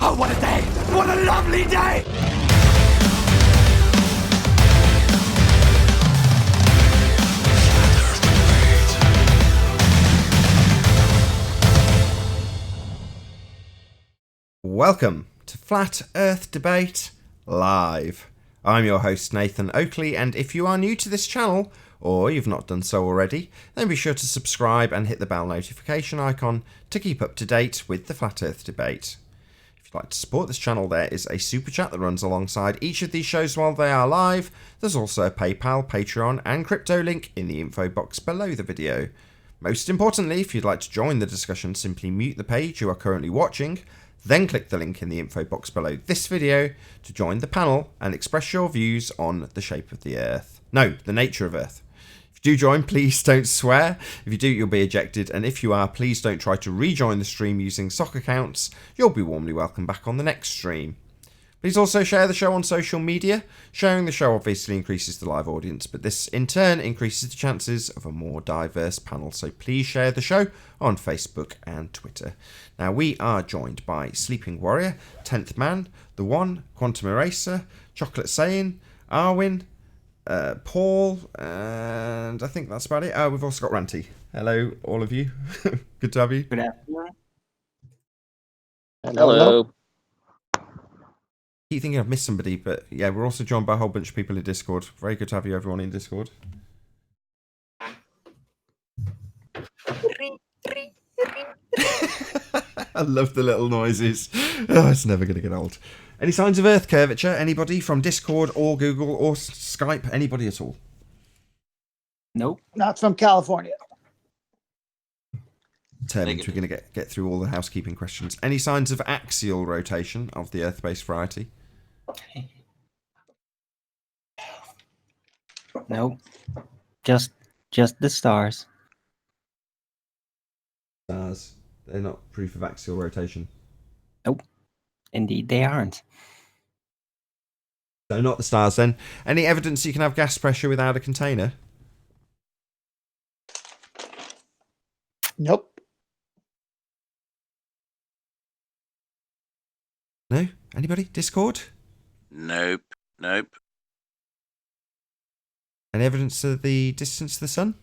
Oh, what a day! What a lovely day! Welcome to Flat Earth Debate Live. I'm your host Nathan Oakley, and if you are new to this channel, or you've not done so already, then be sure to subscribe and hit the bell notification icon to keep up to date with the Flat Earth Debate. If you'd like to support this channel, there is a super chat that runs alongside each of these shows while they are live. There's also a PayPal, Patreon and crypto link in the info box below the video. Most importantly, if you'd like to join the discussion, simply mute the page you are currently watching, then click the link in the info box below this video to join the panel and express your views on the shape of the Earth. No, the nature of Earth. If you do join, please don't swear. If you do, you'll be ejected, and if you are, please don't try to rejoin the stream using sock accounts. You'll be warmly welcomed back on the next stream. Please also share the show on social media. Sharing the show obviously increases the live audience, but this in turn increases the chances of a more diverse panel. So please share the show on Facebook and Twitter. Now we are joined by Sleeping Warrior, 10th Man, The One, Quantum Eraser, Chocolate Saiyan, Arwin, Paul, and I think that's about it. We've also got Ranty. Hello, all of you. Good to have you. Good afternoon. Hello. I keep thinking I've missed somebody, but yeah, we're also joined by a whole bunch of people in Discord. Very good to have you, everyone, in Discord. I love the little noises. Oh, it's never going to get old. Any signs of Earth curvature? Anybody from Discord or Google or Skype? Anybody at all? Nope. Not from California. Determined we're going to get through all the housekeeping questions. Any signs of axial rotation of the Earth-based variety? Nope. Just the stars. Stars. They're not proof of axial rotation. Nope. Indeed, they aren't. So not the stars then. Any evidence you can have gas pressure without a container? Nope. No? Anybody? Discord? Nope. Any evidence of the distance to the sun?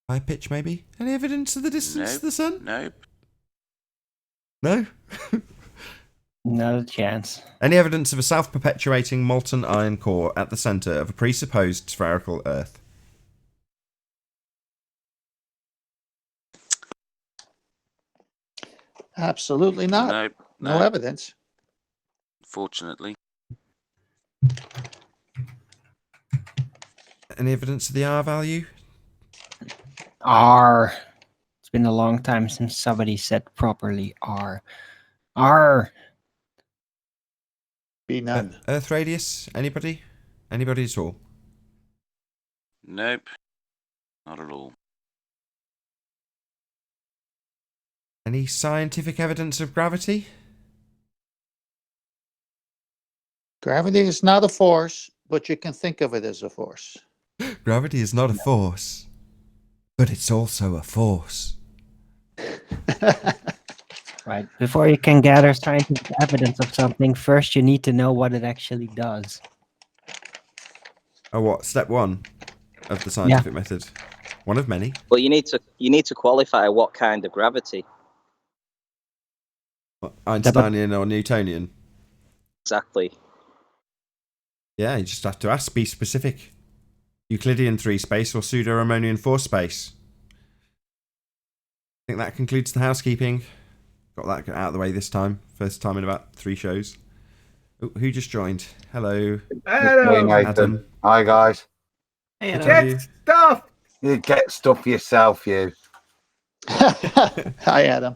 High pitch, maybe? Any evidence of the distance to the sun? Nope. No? Not a chance. Any evidence of a self-perpetuating molten iron core at the centre of a presupposed spherical Earth? Absolutely not. Nope. No evidence. Fortunately. Any evidence of the R value? R. It's been a long time since somebody said properly R. R. Be none. Earth radius? Anybody? Anybody at all? Nope. Not at all. Any scientific evidence of gravity? Gravity is not a force, but you can think of it as a force. Gravity is not a force, but it's also a force. Right. Before you can gather scientific evidence of something, first you need to know what it actually does. Oh, what? Step one of the scientific method. One of many. Well, you need to qualify what kind of gravity. What, Einsteinian or Newtonian? Exactly. Yeah, you just have to ask. Be specific. Euclidean 3 space or pseudo-Ramonian 4 space. I think that concludes the housekeeping. Got that out of the way this time. First time in about 3 shows. Oh, who just joined? Hello. Hello, Adam. Hi, guys. Good to have you. Get stuff! You get stuff yourself, you. Hi, Adam.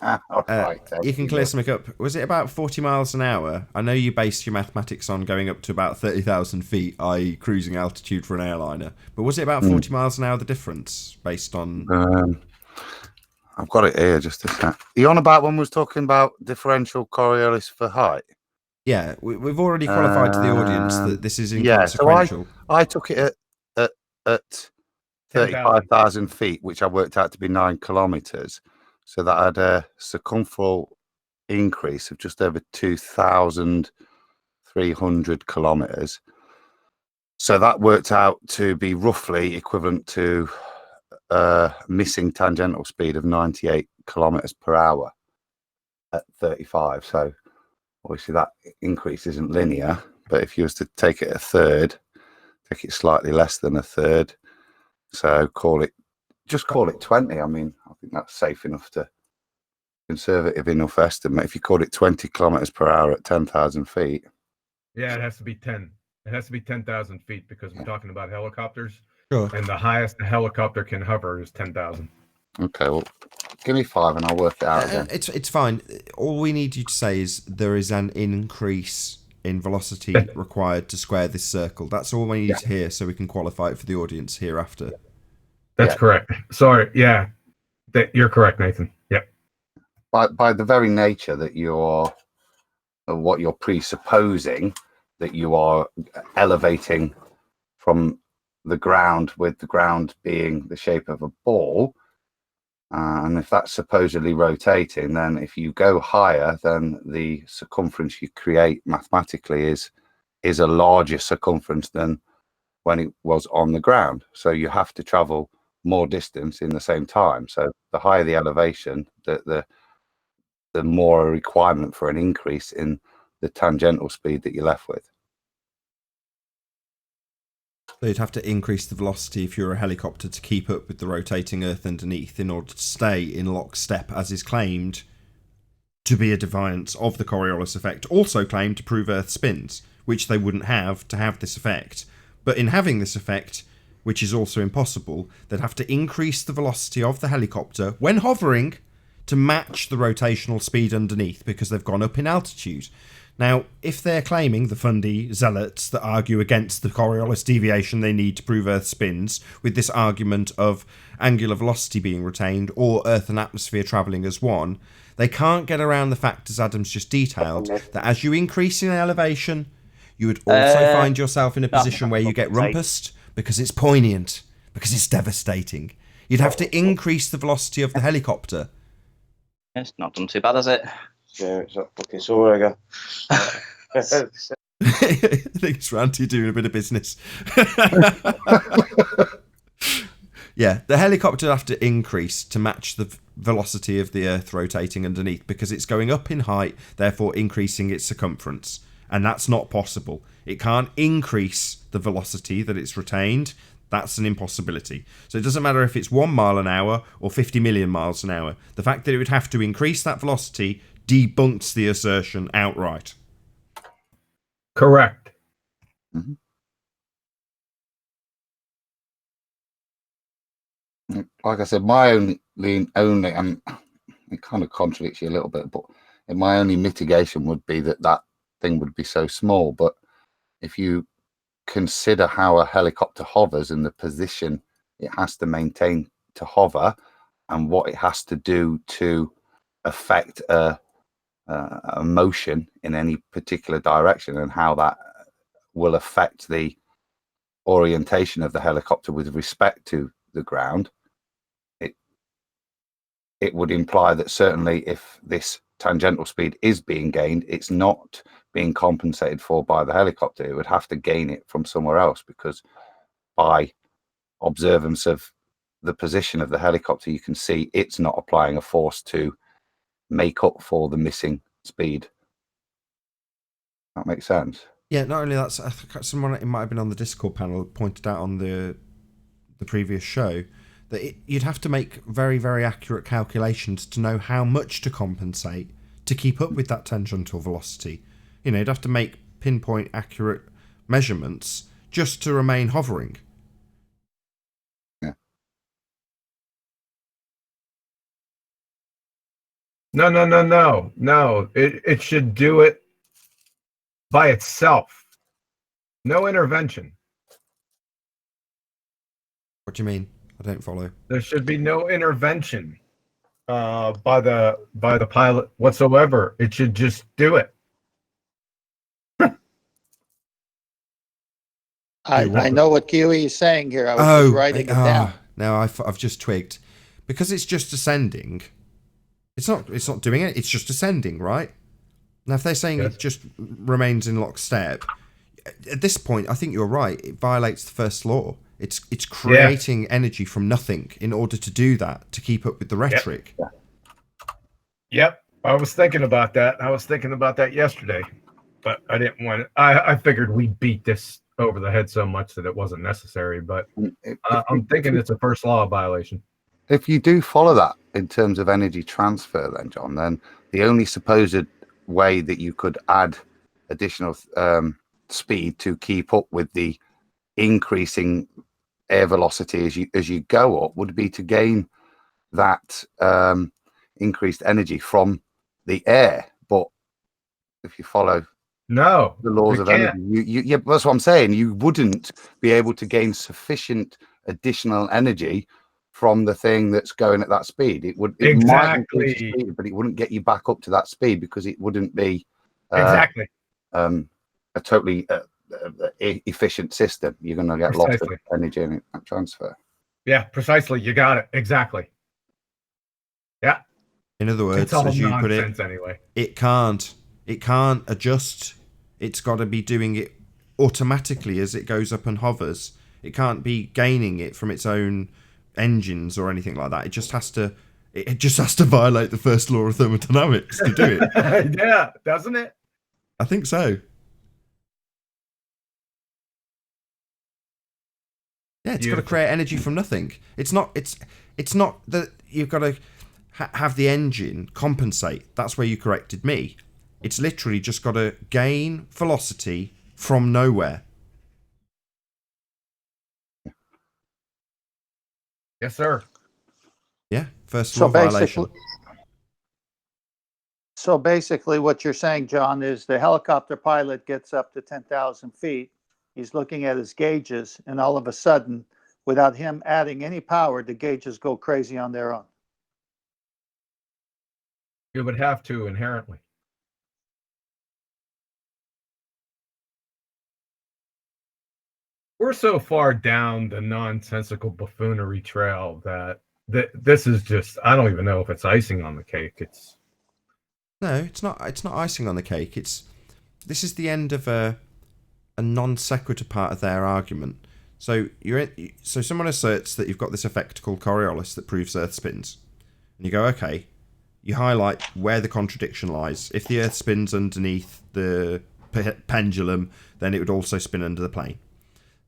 All right, You can clear something up. Was it about 40 miles an hour? I know you based your mathematics on going up to about 30,000 feet, i.e. cruising altitude for an airliner. But was it about 40 miles an hour the difference based on... I've got it here just a sec. You on about when we was talking about differential Coriolis for height? Yeah, we've already qualified to the audience that this is Yeah, so inconsequential. I took it at 35,000 feet, which I worked out to be 9 kilometres. So that had a circumferential increase of just over 2,300 kilometers. So that worked out to be roughly equivalent to a missing tangential speed of 98 kilometers per hour at 35. So obviously that increase isn't linear, but if you was to take it a third, take it slightly less than a third, so call it 20. I mean, I think that's safe enough to conservative enough estimate. If you called it 20 kilometers per hour at 10,000 feet. Yeah, it has to be 10. It has to be 10,000 feet because we're talking about helicopters. Sure. And the highest a helicopter can hover is 10,000. Okay, well, give me 5 and I'll work it out again. It's fine. All we need you to say is there is an increase in velocity required to square this circle. That's all we need to hear so we can qualify it for the audience hereafter. That's correct. Sorry. Yeah. You're correct, Nathan. Yep. By the very nature that what you're presupposing, that you are elevating from the ground, with the ground being the shape of a ball, and if that's supposedly rotating, then if you go higher, then the circumference you create mathematically is a larger circumference than when it was on the ground. So you have to travel more distance in the same time. So the higher the elevation, the more a requirement for an increase in the tangential speed that you're left with. So you'd have to increase the velocity if you're a helicopter to keep up with the rotating Earth underneath in order to stay in lockstep, as is claimed to be a defiance of the Coriolis effect, also claimed to prove Earth spins, which they wouldn't have to have this effect. But in having this effect, which is also impossible, they'd have to increase the velocity of the helicopter when hovering to match the rotational speed underneath because they've gone up in altitude. Now, if they're claiming, the fundy zealots that argue against the Coriolis deviation they need to prove Earth spins, with this argument of angular velocity being retained or Earth and atmosphere travelling as one, they can't get around the fact, as Adam's just detailed, that as you increase in elevation, you would also find yourself in a position where you get rumpused, because it's poignant, because it's devastating. You'd have to increase the velocity of the helicopter. It's not done too bad, has it? Yeah, it's not fucking sore again. I think it's Ranty doing a bit of business. Yeah, the helicopter would have to increase to match the velocity of the Earth rotating underneath because it's going up in height, therefore increasing its circumference. And that's not possible. It can't increase the velocity that it's retained. That's an impossibility. So it doesn't matter if it's 1 mile an hour or 50 million miles an hour. The fact that it would have to increase that velocity debunks the assertion outright. Correct. Mm-hmm. Like I said, my only, and it kind of contradicts you a little bit, but my only mitigation would be that thing would be so small. But if you consider how a helicopter hovers and the position it has to maintain to hover and what it has to do to affect a motion in any particular direction and how that will affect the orientation of the helicopter with respect to the ground, it would imply that certainly if this tangential speed is being gained, it's not being compensated for by the helicopter. It would have to gain it from somewhere else, because by observance of the position of the helicopter, you can see it's not applying a force to make up for the missing speed. That makes sense. Yeah, not only that, I think someone, it might have been on the Discord panel, pointed out on the previous show that you'd have to make very, very accurate calculations to know how much to compensate to keep up with that tangential velocity. You know, you'd have to make pinpoint accurate measurements just to remain hovering. Yeah. No. It should do it by itself. No intervention. What do you mean? I don't follow. There should be no intervention by the pilot whatsoever. It should just do it. I know what Kiwi is saying here. I was just writing it down. Now I've just twigged. Because it's just ascending, It's not doing it. It's just ascending, right? Now, if they're saying Yes. it just remains in lockstep, at this point, I think you're right. It violates the first law. It's creating energy from nothing in order to do that, to keep up with the rhetoric. Yep. I was thinking about that. I was thinking about that yesterday, but I didn't want to. I figured we beat this over the head so much that it wasn't necessary, but I'm thinking it's a first law violation. If you do follow that in terms of energy transfer, then John, then the only supposed way that you could add additional speed to keep up with the increasing air velocity as you go up would be to gain that increased energy from the air. But if you follow No, the laws we of can't. energy, yeah, that's what I'm saying. You wouldn't be able to gain sufficient additional energy from the thing that's going at that speed. It might increase Exactly. speed, but it wouldn't get you back up to that speed because it wouldn't be Exactly. a totally efficient system. You're going to get lots of Precisely. energy in transfer. Yeah, precisely. You got it. Exactly. Yeah. In other words, It's all as you put it, nonsense anyway. it can't adjust. It's got to be doing it automatically as it goes up and hovers. It can't be gaining it from its own engines or anything like that. It just has to violate the first law of thermodynamics to do it. Yeah, doesn't it? I think so. Yeah, it's got to create energy from nothing. It's not that you've got to have the engine compensate. That's where you corrected me. It's literally just got to gain velocity from nowhere. Yes, sir. Yeah, first law violation. So basically what you're saying, John, is the helicopter pilot gets up to 10,000 feet. He's looking at his gauges, and all of a sudden, without him adding any power, the gauges go crazy on their own. You would have to inherently. We're so far down the nonsensical buffoonery trail that this is just, I don't even know if it's icing on the cake. No, it's not icing on the cake. This is the end of a non sequitur part of their argument. So so someone asserts that you've got this effect called Coriolis that proves Earth spins, and you go, okay. You highlight where the contradiction lies. If the Earth spins underneath the pendulum, then it would also spin under the plane.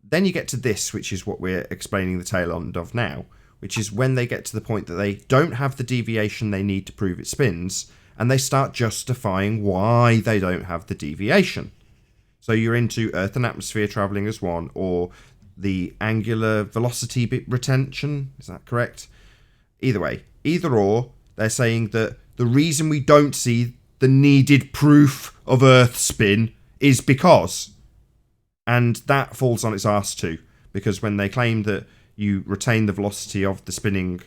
Then you get to this, which is what we're explaining the tail end of now, which is when they get to the point that they don't have the deviation they need to prove it spins, and they start justifying why they don't have the deviation. So you're into Earth and atmosphere travelling as one, or the angular velocity retention. Is that correct? Either way, either or, they're saying that the reason we don't see the needed proof of Earth spin is because. And that falls on its arse too, because when they claim that you retain the velocity of the spinning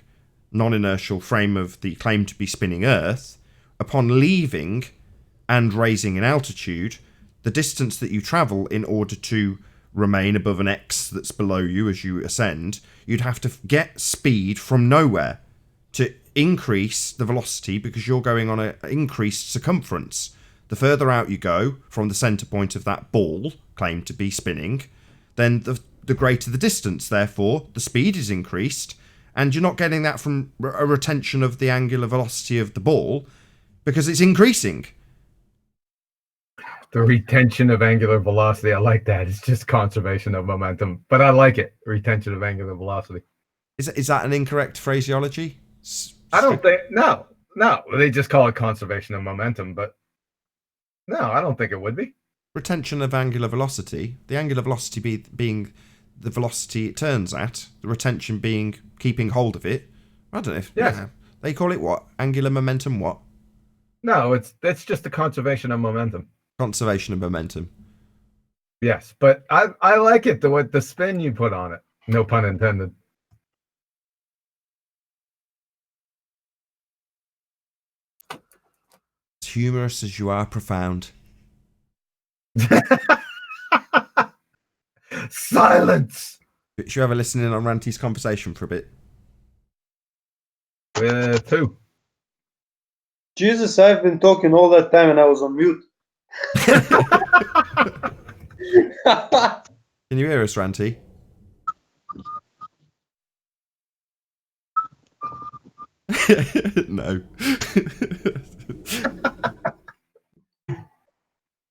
non-inertial frame of the claimed to be spinning Earth, upon leaving and raising in altitude, the distance that you travel in order to remain above an X that's below you as you ascend, you'd have to get speed from nowhere to increase the velocity because you're going on an increased circumference. The further out you go from the centre point of that ball claimed to be spinning, then the greater the distance. Therefore, the speed is increased, and you're not getting that from a retention of the angular velocity of the ball because it's increasing. The retention of angular velocity. I like that. It's just conservation of momentum, but I like it. Retention of angular velocity. Is that an incorrect phraseology? I don't think. No. They just call it conservation of momentum, but no, I don't think it would be. Retention of angular velocity. The angular velocity being the velocity it turns at. The retention being keeping hold of it. I don't know if they call it what? Angular momentum what? No, it's just the conservation of momentum. Conservation of momentum. Yes, but I like it, the spin you put on it. No pun intended. As humorous as you are profound. Silence! Should you ever listen in on Ranty's conversation for a bit? Two. Jesus, I've been talking all that time and I was on mute. Can you hear us, Ranty? No.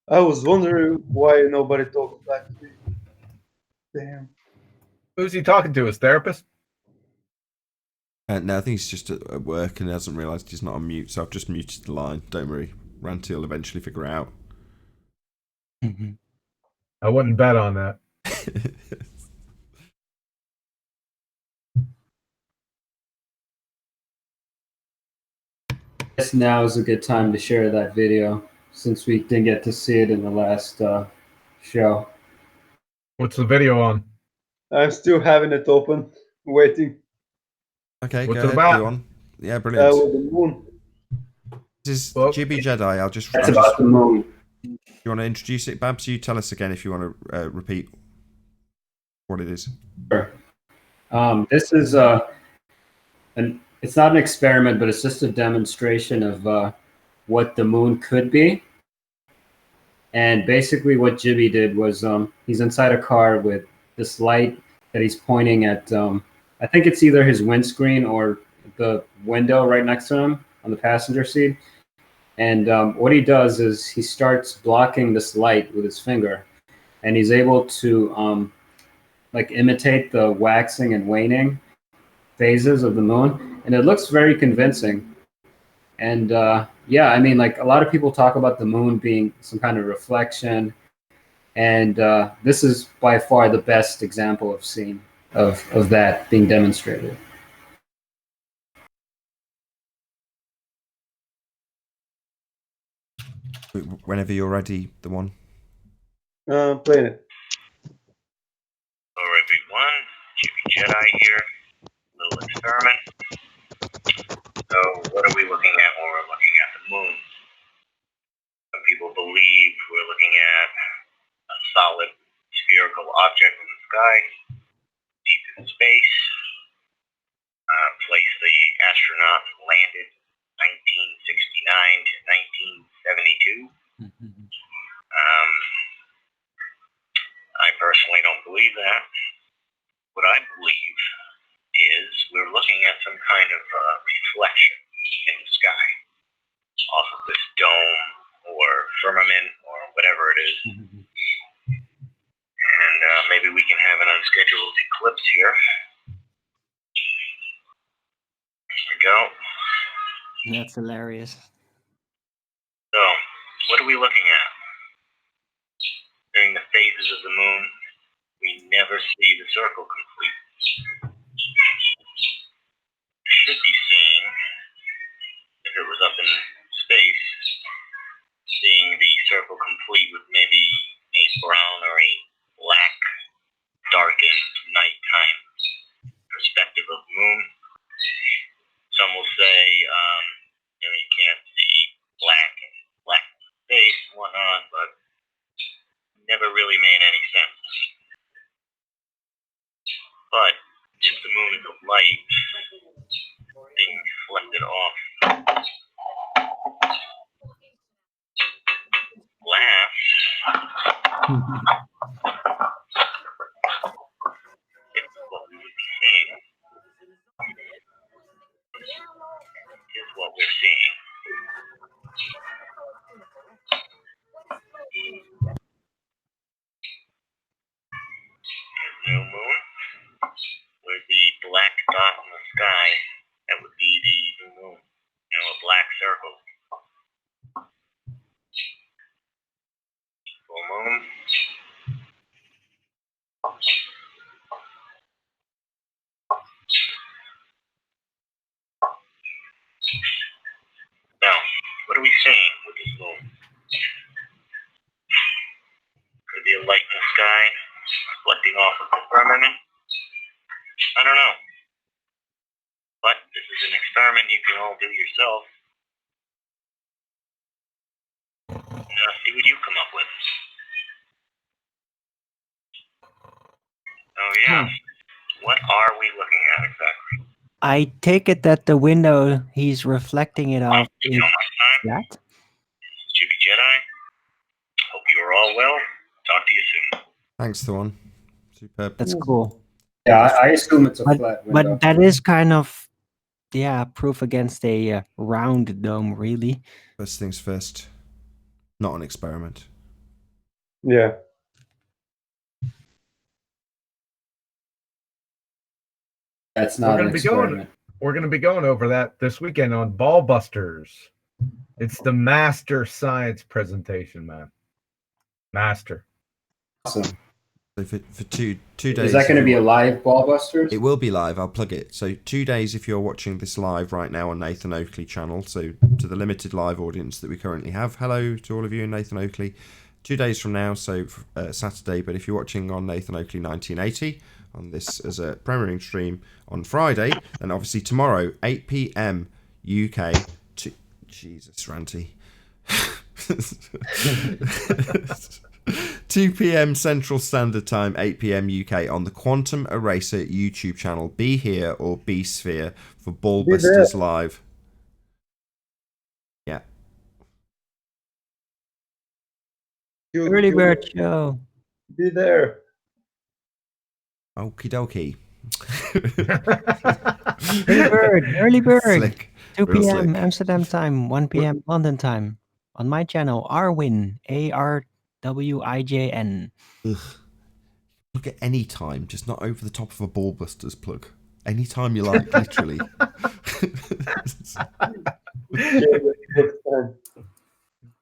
I was wondering why nobody talked back to me. Damn. Who's he talking to? His therapist? No, I think he's just at work and hasn't realised he's not on mute, so I've just muted the line. Don't worry. Ranty will eventually figure it out. I wouldn't bet on that. Guess now is a good time to share that video since we didn't get to see it in the last show. What's the video on? I'm still having it open, waiting. Okay, What's go it ahead. about? Go on. Yeah, brilliant. With the moon. This is Well, Jibby Jedi. That's about the moon. You want to introduce it, Babs? You tell us again if you want to repeat what it is. Sure. This is it's not an experiment, but it's just a demonstration of what the moon could be. And basically what Jibby did was he's inside a car with this light that he's pointing at, I think it's either his windscreen or the window right next to him on the passenger seat. And what he does is he starts blocking this light with his finger, and he's able to like imitate the waxing and waning phases of the moon, and it looks very convincing. And yeah, I mean, like a lot of people talk about the moon being some kind of reflection, and this is by far the best example I've seen of that being demonstrated. Whenever you're ready, the one. Playing it. Hello everyone, Jibby Jedi here. Little experiment. So what are we looking at when we're looking at the moon? Some people believe we're looking at a solid spherical object in the sky, deep in space, place the astronauts landed 1969 to 1972. I personally don't believe that. What I believe is we're looking at some kind of reflection in the sky off of this dome or firmament or whatever it is. And maybe we can have an unscheduled eclipse here. Here we go. That's hilarious. So, what are we looking at? During the phases of the moon, we never see the circle complete. You should be seeing, if it was up in space, seeing the circle complete with maybe a brown or a black darkened nighttime perspective of the moon. Some will say, you can't see black space and whatnot, but never really made any sense. But if the moon is of light being reflected off glass, it's what we would be seeing. Is what we're seeing. New moon. Where's the black dot in the sky? That would be the new moon. A black circle. Full moon. Now, what are we seeing with this moon? Could be a light in the sky reflecting off of the firmament. I don't know. But this is an experiment you can all do yourself. See what you come up with. Oh yeah. What are we looking at exactly? I take it that the window he's reflecting it off is that. Chippy Jedi. Hope you are all well. Talk to you soon. Thanks, Thorn. Superb. That's cool. Yeah, I assume it's a flat window. But that is kind of, yeah, proof against a round dome, really. First things first. Not an experiment. Yeah. That's not an experiment. We're going to be going over that this weekend on Ball Busters. It's the master science presentation, man. Master. Awesome. So for two days. Is that going to be a live Ball Busters? It will be live. I'll plug it. So 2 days if you're watching this live right now on Nathan Oakley channel. So to the limited live audience that we currently have. Hello to all of you in Nathan Oakley. 2 days from now, so Saturday. But if you're watching on Nathan Oakley 1980 on this as a premiering stream on Friday, and obviously tomorrow 8 p.m. UK. Jesus, Ranty. 2 p.m. Central Standard Time, 8 p.m. UK on the Quantum Eraser YouTube channel. Be here or be Sphere for Ball Busters Live. Yeah. Early bird show. Be there. Okie dokie. Early bird. Slick. 2 Real p.m. slick. Amsterdam time, 1 p.m. London time. On my channel, Arwin, ARWIJN. Ugh. Look at any time, just not over the top of a Ball Busters plug. Any time you like, literally.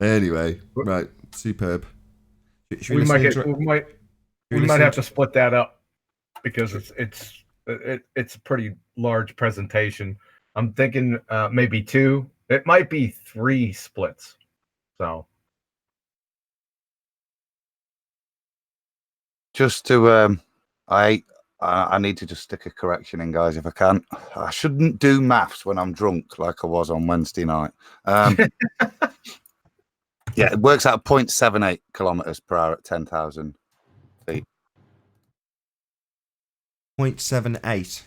Anyway, right, superb. We might have to split that up because it's a pretty large presentation. I'm thinking maybe 2. It might be 3 splits. So just to I need to just stick a correction in, guys, if I can. I shouldn't do maths when I'm drunk like I was on Wednesday night. Yeah, it works out 0.78 kilometers per hour at 10,000 feet. 0.78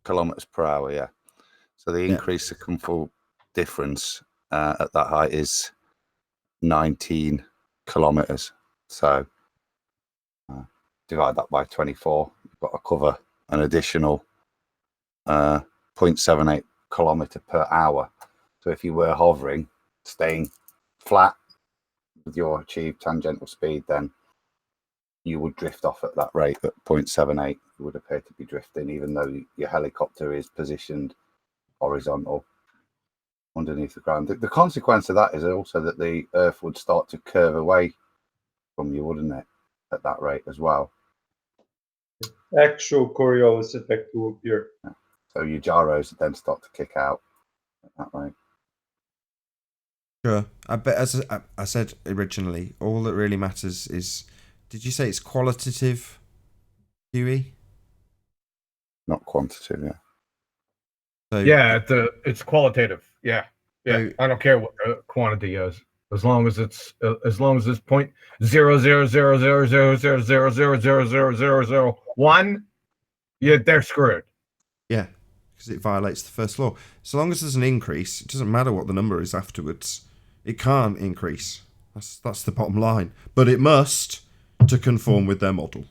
kilometers per hour, yeah. So the increase circumferential difference at that height is 19 kilometers. So divide that by 24. You've got to cover an additional 0.78 kilometer per hour. So if you were hovering, staying flat with your achieved tangential speed, then you would drift off at that rate at 0.78. You would appear to be drifting, even though your helicopter is positioned horizontal underneath the ground. The consequence of that is also that the Earth would start to curve away from you, wouldn't it, at that rate as well? Actual Coriolis effect will appear. Yeah. So your gyros would then start to kick out at that rate. Sure. I bet, as I said originally, all that really matters is, did you say it's qualitative, Huey? Not quantitative, yeah. So, yeah, it's qualitative. Yeah. So, I don't care what quantity is, as long as it's 0.00000000000001. Yeah, they're screwed. Yeah, because it violates the first law. So long as there's an increase, it doesn't matter what the number is afterwards. It can't increase. That's the bottom line. But it must, to conform with their model.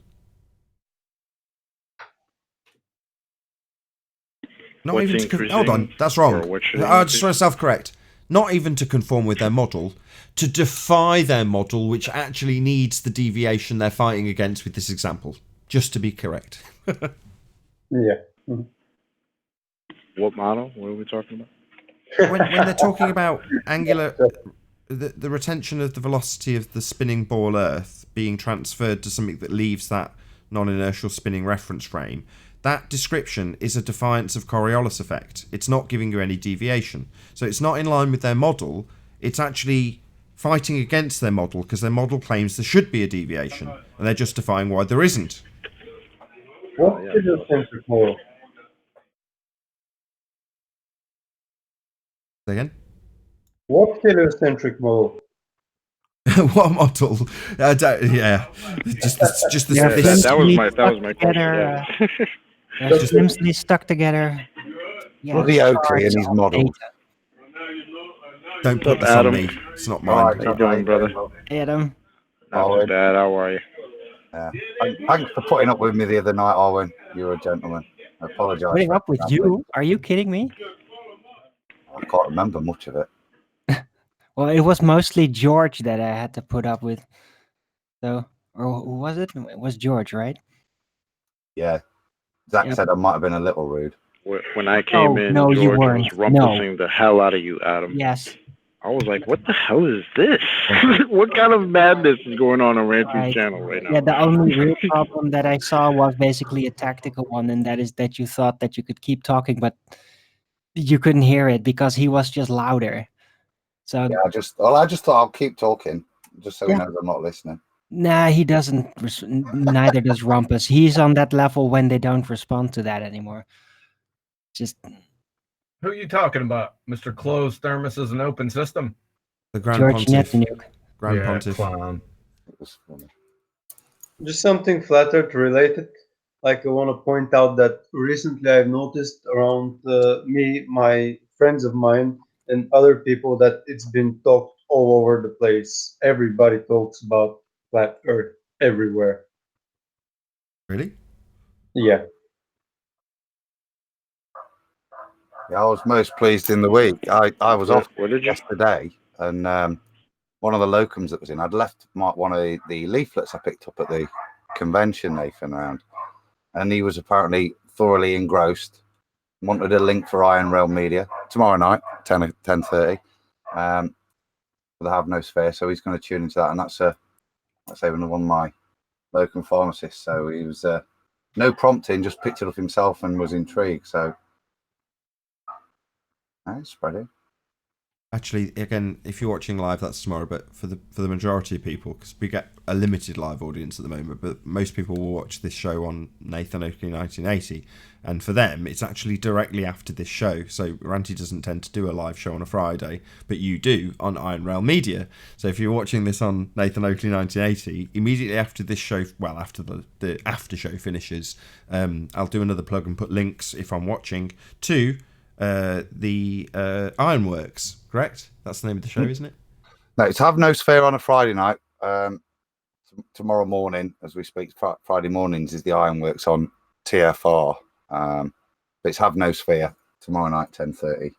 Not even to hold on, that's wrong. I just want to self-correct. Not even to conform with their model, to defy their model, which actually needs the deviation they're fighting against with this example. Just to be correct. Yeah. What model? What are we talking about? When they're talking about angular, the retention of the velocity of the spinning ball Earth being transferred to something that leaves that non-inertial spinning reference frame, that description is a defiance of Coriolis effect. It's not giving you any deviation. So it's not in line with their model. It's actually fighting against their model because their model claims there should be a deviation, and they're justifying why there isn't. What heliocentric model? Say again? What heliocentric model? What model? Yeah, just the Yeah, this. That was my question. Together, Yeah. they're flimsily stuck together. Yeah, Bloody Oakley and his model. Don't put What's up, this on Adam? me. It's not All right, mine. How you doing, brother? Adam. Not too bad. How are you? Yeah. Thanks for putting up with me the other night, Owen. You're a gentleman. I apologise. Putting for up with you? Are you kidding me? I can't remember much of it. Well, it was mostly George that I had to put up with. So, or who was it? It was George, right? Yeah. Zach Yep. said I might have been a little rude. When I came in, no, you George was weren't. rumpusing the hell out of you, Adam. Yes. I was like, what the hell is this? What kind of madness is going on Ranty's Right. channel right now? Yeah, the only real problem that I saw was basically a tactical one, and that is that you thought that you could keep talking, but you couldn't hear it because he was just louder. So Yeah, I just thought I'll keep talking just so he Yeah. knows I'm not listening. nah, he doesn't. Neither does Rumpus. He's on that level when they don't respond to that anymore. Just Who are you talking about? Mr. Closed Thermos is an open system. The Grand George Pontiff. Netanuk. Grand Yeah, Pontiff. clown. It was funny. Just something flat earth related. Like I want to point out that recently I've noticed around me, my friends of mine, and other people that it's been talked all over the place. Everybody talks about flat earth everywhere. Really? Yeah. Yeah, I was most pleased in the week. I was off What did you? yesterday, and one of the locums that was in, I'd left one of the leaflets I picked up at the convention, Nathan, around, and he was apparently thoroughly engrossed. Wanted a link for Iron Realm Media tomorrow night, 10:30. For the Have No Sphere, so he's going to tune into that, and that's even one of my locum pharmacists. So he was no prompting, just picked it up himself and was intrigued. So it's spreading. Actually, again, if you're watching live, that's tomorrow. But for the majority of people, because we get a limited live audience at the moment, but most people will watch this show on Nathan Oakley 1980, and for them, it's actually directly after this show. So Ranty doesn't tend to do a live show on a Friday, but you do on Iron Realm Media. So if you're watching this on Nathan Oakley 1980, immediately after this show, well, after the after show finishes, I'll do another plug and put links if I'm watching to the Ironworks, correct? That's the name of the show, isn't it? No, it's Have No Sphere on a Friday night. Tomorrow morning, as we speak, Friday mornings is the Ironworks on TFR. But it's Have No Sphere tomorrow night, 10:30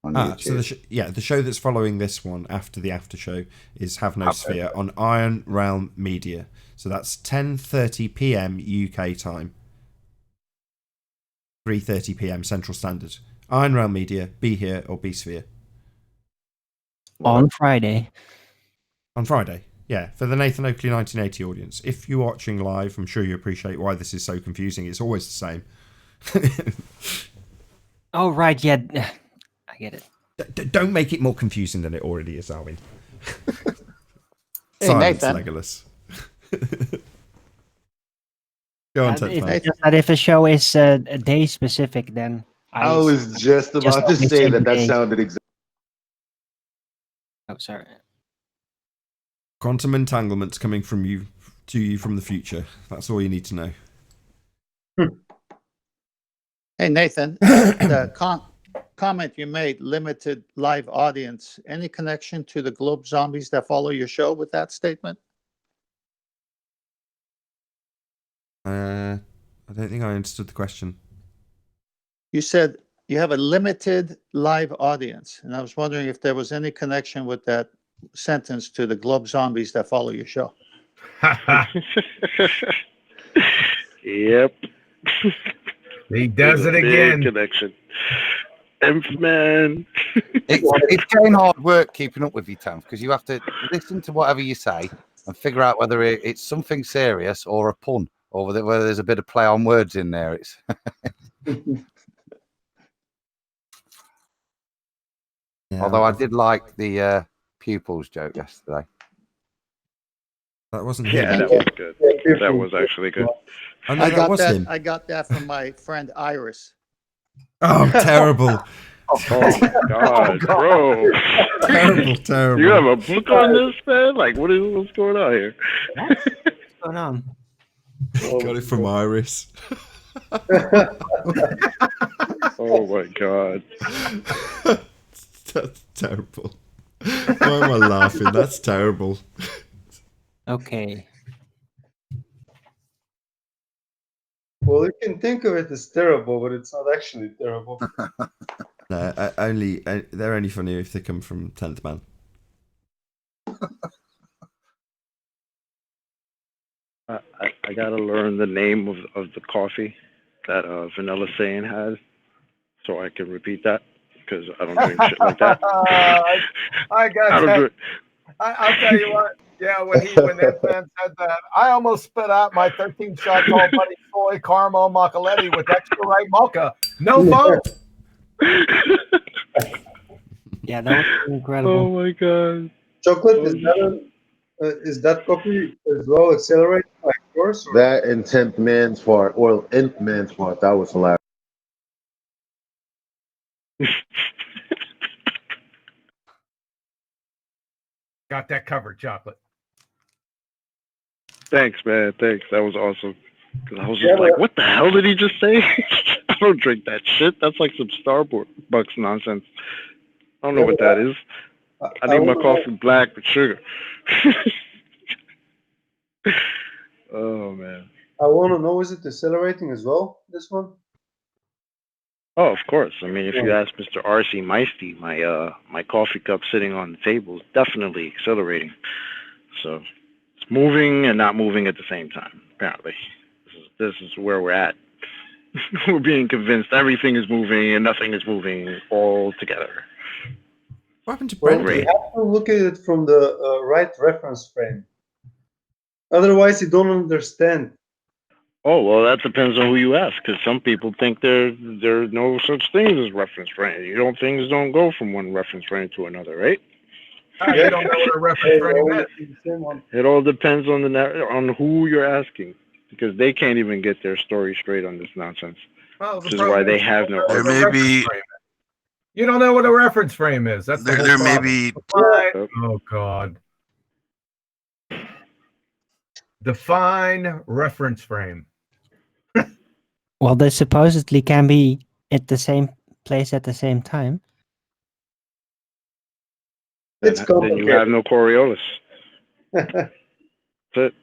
on YouTube. So the show that's following this one after the after show is Have No Sphere on Iron Realm Media. So that's 10:30 p.m. UK time, 3:30 p.m. Central Standard. Iron Realm Media, be here or be sphere. On Friday. On Friday, yeah, for the Nathan Oakley 1980 audience. If you're watching live, I'm sure you appreciate why this is so confusing. It's always the same. Oh, right, yeah. I get it. Don't make it more confusing than it already is, Alvin. Hey, Silence, Nathan. Legolas. Go on, Ted. It's just that if a show is a day specific, then I was just about to say that sounded exactly. Oh, sorry. Quantum entanglements coming from you to you from the future. That's all you need to know. Hey, Nathan, the comment you made, limited live audience, any connection to the globe zombies that follow your show with that statement? I don't think I understood the question. You said you have a limited live audience, and I was wondering if there was any connection with that sentence to the globe zombies that follow your show. Yep. He does it Big again. Connection. Man. It's getting hard work keeping up with you, Tam, because you have to listen to whatever you say and figure out whether it's something serious or a pun, or whether there's a bit of play on words in there. It's Yeah, although I did like the pupils joke yesterday. That wasn't Yeah, him. that was good. That was actually good. Oh, no, that was him. I got that from my friend Iris. Oh, terrible. Oh, God, bro. Terrible. You have a book on this, man? Like, what's going on here? What's going on? Got it from Iris. Oh, my God. That's terrible. Why am I laughing? That's terrible. Okay. Well, you can think of it as terrible, but it's not actually terrible. No, they're only funny if they come from 10th Man. I gotta learn the name of the coffee that Vanilla Saiyan has, so I can repeat that because I don't drink shit like that. I got I don't that. drink. I'll tell you what. Yeah, when that man said that, I almost spit out my 13-shot Tall Buddy Soy Caramel Moccaletti with extra right mocha. No foam. Yeah, that was incredible. Oh my god. Chocolate, is that coffee as well accelerated like yours? Or? That and 10th Man's Fart, or Nth Man's Fart, that was hilarious. Got that covered, chocolate. Thanks, man. Thanks. That was awesome. Because I was just like, what the hell did he just say? I don't drink that shit. That's like some Starbucks nonsense. I don't know what that is. I need my coffee black with sugar. Oh, man. I want to know, is it accelerating as well, this one? Oh, of course. I mean, if you ask Mr. R.C. Meisty, my coffee cup sitting on the table is definitely accelerating. So it's moving and not moving at the same time, apparently. This is where we're at. We're being convinced everything is moving and nothing is moving all together. What happened to Well, Brent? you have to look at it from the right reference frame. Otherwise, you don't understand. Oh, well, that depends on who you ask, because some people think there's no such things as reference frame. Things don't go from one reference frame to another, right? You don't know what a reference frame is. It all depends on who you're asking, because they can't even get their story straight on this nonsense. Well, which is why they have no. There may be. You don't know what a reference frame is. That's the whole There may problem. be. Oh God. Define reference frame. Well, they supposedly can be at the same place at the same time. Then you have no Coriolis. That's it.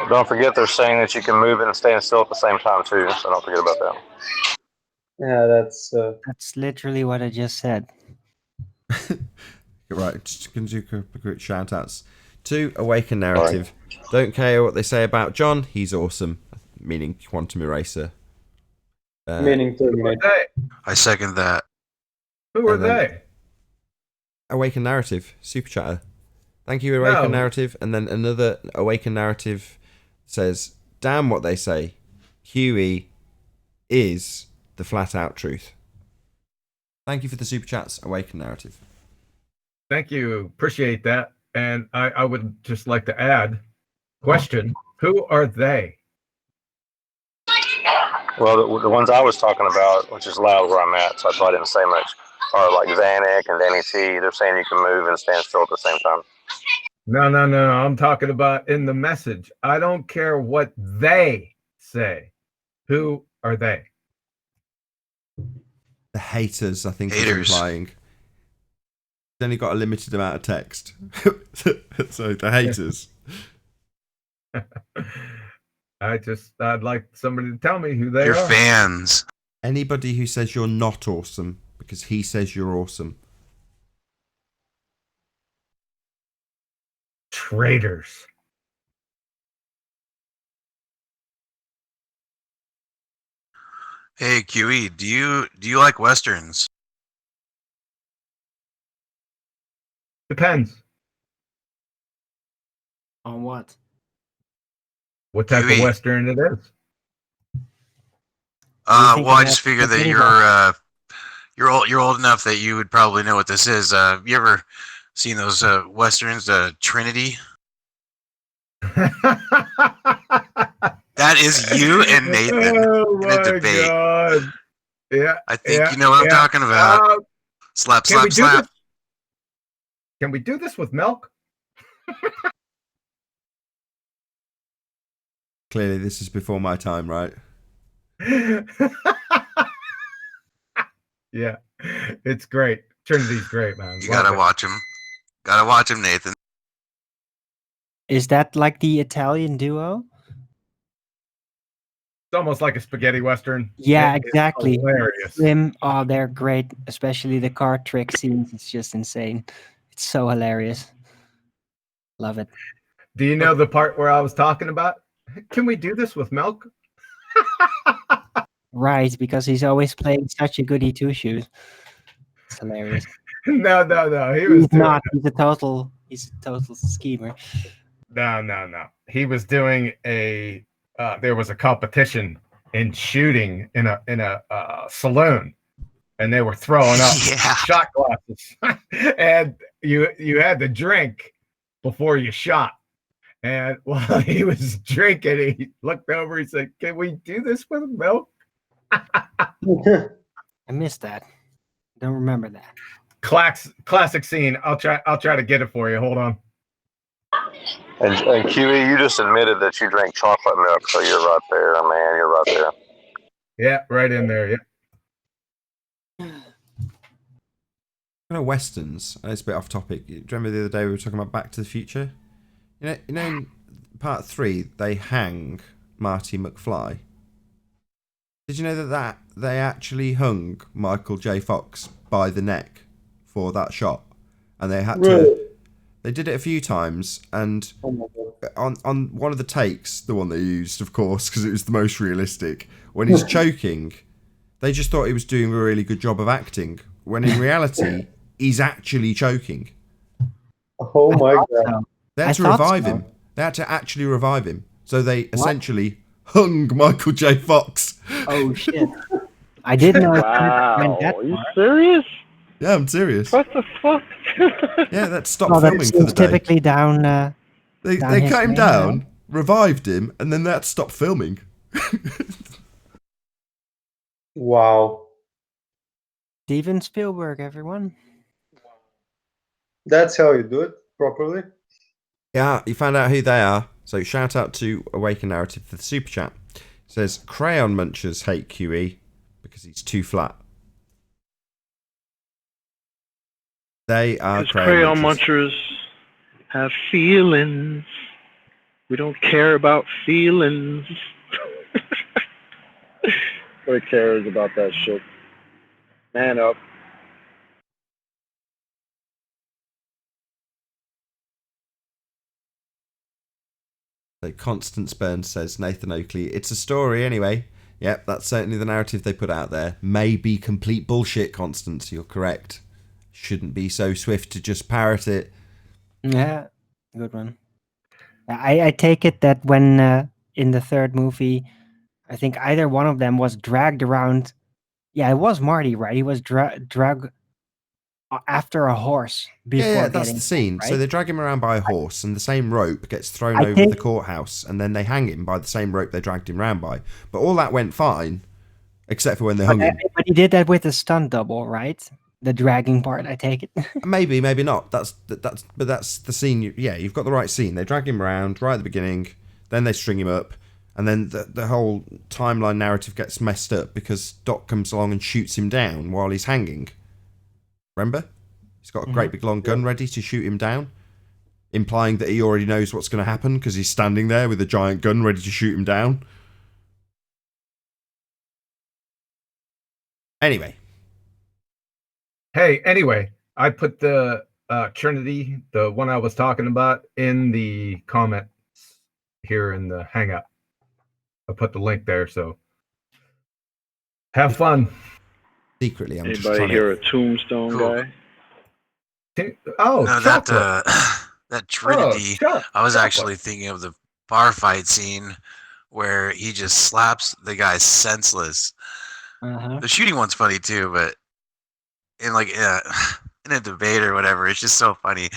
Don't forget they're saying that you can move it and stand still at the same time too, so don't forget about that. Yeah, that's literally what I just said. Right, just going to do quick shout outs to Awaken Narrative. Don't care what they say about John, he's awesome. Meaning Quantum Eraser. Meaning Terminator. I second that. Who are they? Awaken Narrative, Super Chatter. Thank you, Awaken Narrative. And then another Awaken Narrative says, damn what they say. QE is the flat out truth. Thank you for the Super Chats, Awaken Narrative. Thank you. Appreciate that. And I would just like to add, question, who are they? Well, the ones I was talking about, which is loud where I'm at, so I probably didn't say much, are like Vanek and Danny T. They're saying you can move and stand still at the same time. No. I'm talking about in the message. I don't care what they say. Who are they? The haters, I think, Haters. is implying. It's only got a limited amount of text. So the haters. I'd like somebody to tell me who they Your are. fans. Anybody who says you're not awesome because he says you're awesome. Traitors. Hey QE, do you like westerns? Depends. On what? What type of QE. Western it is. Well, I just figured that you're old enough that you would probably know what this is. You ever seen those westerns, Trinity? That is you and Nathan in a debate. God. Yeah. I think you know what I'm talking about. Slap. Can we do this with milk? Clearly, this is before my time, right? Yeah, it's great. Trinity's great, man. You Love gotta it. watch him. Gotta watch him, Nathan. Is that like the Italian duo? It's almost like a spaghetti western. Yeah, It's exactly. hilarious. Them, oh, they're great. Especially the car trick scenes. It's just insane. It's so hilarious. Love it. Do you know the part where I was talking about? Can we do this with milk? Right, because he's always playing such a goody two shoes. It's hilarious. No. He was He's doing not. He's a total schemer. No. He was doing a. There was a competition in shooting in a saloon, and they were throwing up shot glasses, and you had to drink before you shot. And while he was drinking, he looked over. He said, "Can we do this with milk?" I missed that. Don't remember that. Classic scene. I'll try to get it for you. Hold on. And QE, you just admitted that you drank chocolate milk, so you're right there, man. You're right there. Yeah, right in there. Yeah. Westerns. It's a bit off topic. Do you remember the other day we were talking about Back to the Future? You know, in part 3 they hang Marty McFly. Did you know that they actually hung Michael J. Fox by the neck for that shot, and they had to. They did it a few times, and on one of the takes, the one they used, of course, because it was the most realistic, when he's choking, they just thought he was doing a really good job of acting, when in reality, he's actually choking. Oh my god. They had to revive him. They had to actually revive him. So they essentially hung Michael J. Fox. Oh, shit. I didn't know. Wow. Are you serious? Yeah, I'm serious. What the fuck? Yeah, that stopped filming for the day. Typically down. They cut him down, revived him, and then that stopped filming. Wow. Steven Spielberg, everyone. That's how you do it properly. Yeah, you found out who they are. So shout out to Awaken Narrative for the super chat. It says Crayon Munchers hate QE because he's too flat. They are Crayon munchers have feelings. We don't care about feelings. Nobody cares about that shit. Man up. So Constance Burns says, Nathan Oakley, it's a story anyway. Yep, that's certainly the narrative they put out there. May be complete bullshit, Constance, you're correct. Shouldn't be so swift to just parrot it. Yeah, good one. I take it that when in the third movie, I think either one of them was dragged around. Yeah, it was Marty, right? He was dragged after a horse before Yeah, that's getting the scene. right? So they drag him around by a horse, and the same rope gets thrown over the courthouse, and then they hang him by the same rope they dragged him around by. But all that went fine, except for when they hung him. But he did that with a stunt double, right? The dragging part, I take it. Maybe not. That's the scene. You've got the right scene. They drag him around right at the beginning, then they string him up, and then the whole timeline narrative gets messed up because Doc comes along and shoots him down while he's hanging. Remember? He's got a great big long gun ready to shoot him down, implying that he already knows what's going to happen because he's standing there with a giant gun ready to shoot him down. Anyway, I put the Trinity, the one I was talking about, in the comments here in the Hangout. I put the link there, so have fun. Secretly, I'm Anybody just trying hear a tombstone guy? Oh, no, that Trinity. I was actually thinking of the bar fight scene where he just slaps the guy senseless. The shooting one's funny too, but in a debate or whatever, it's just so funny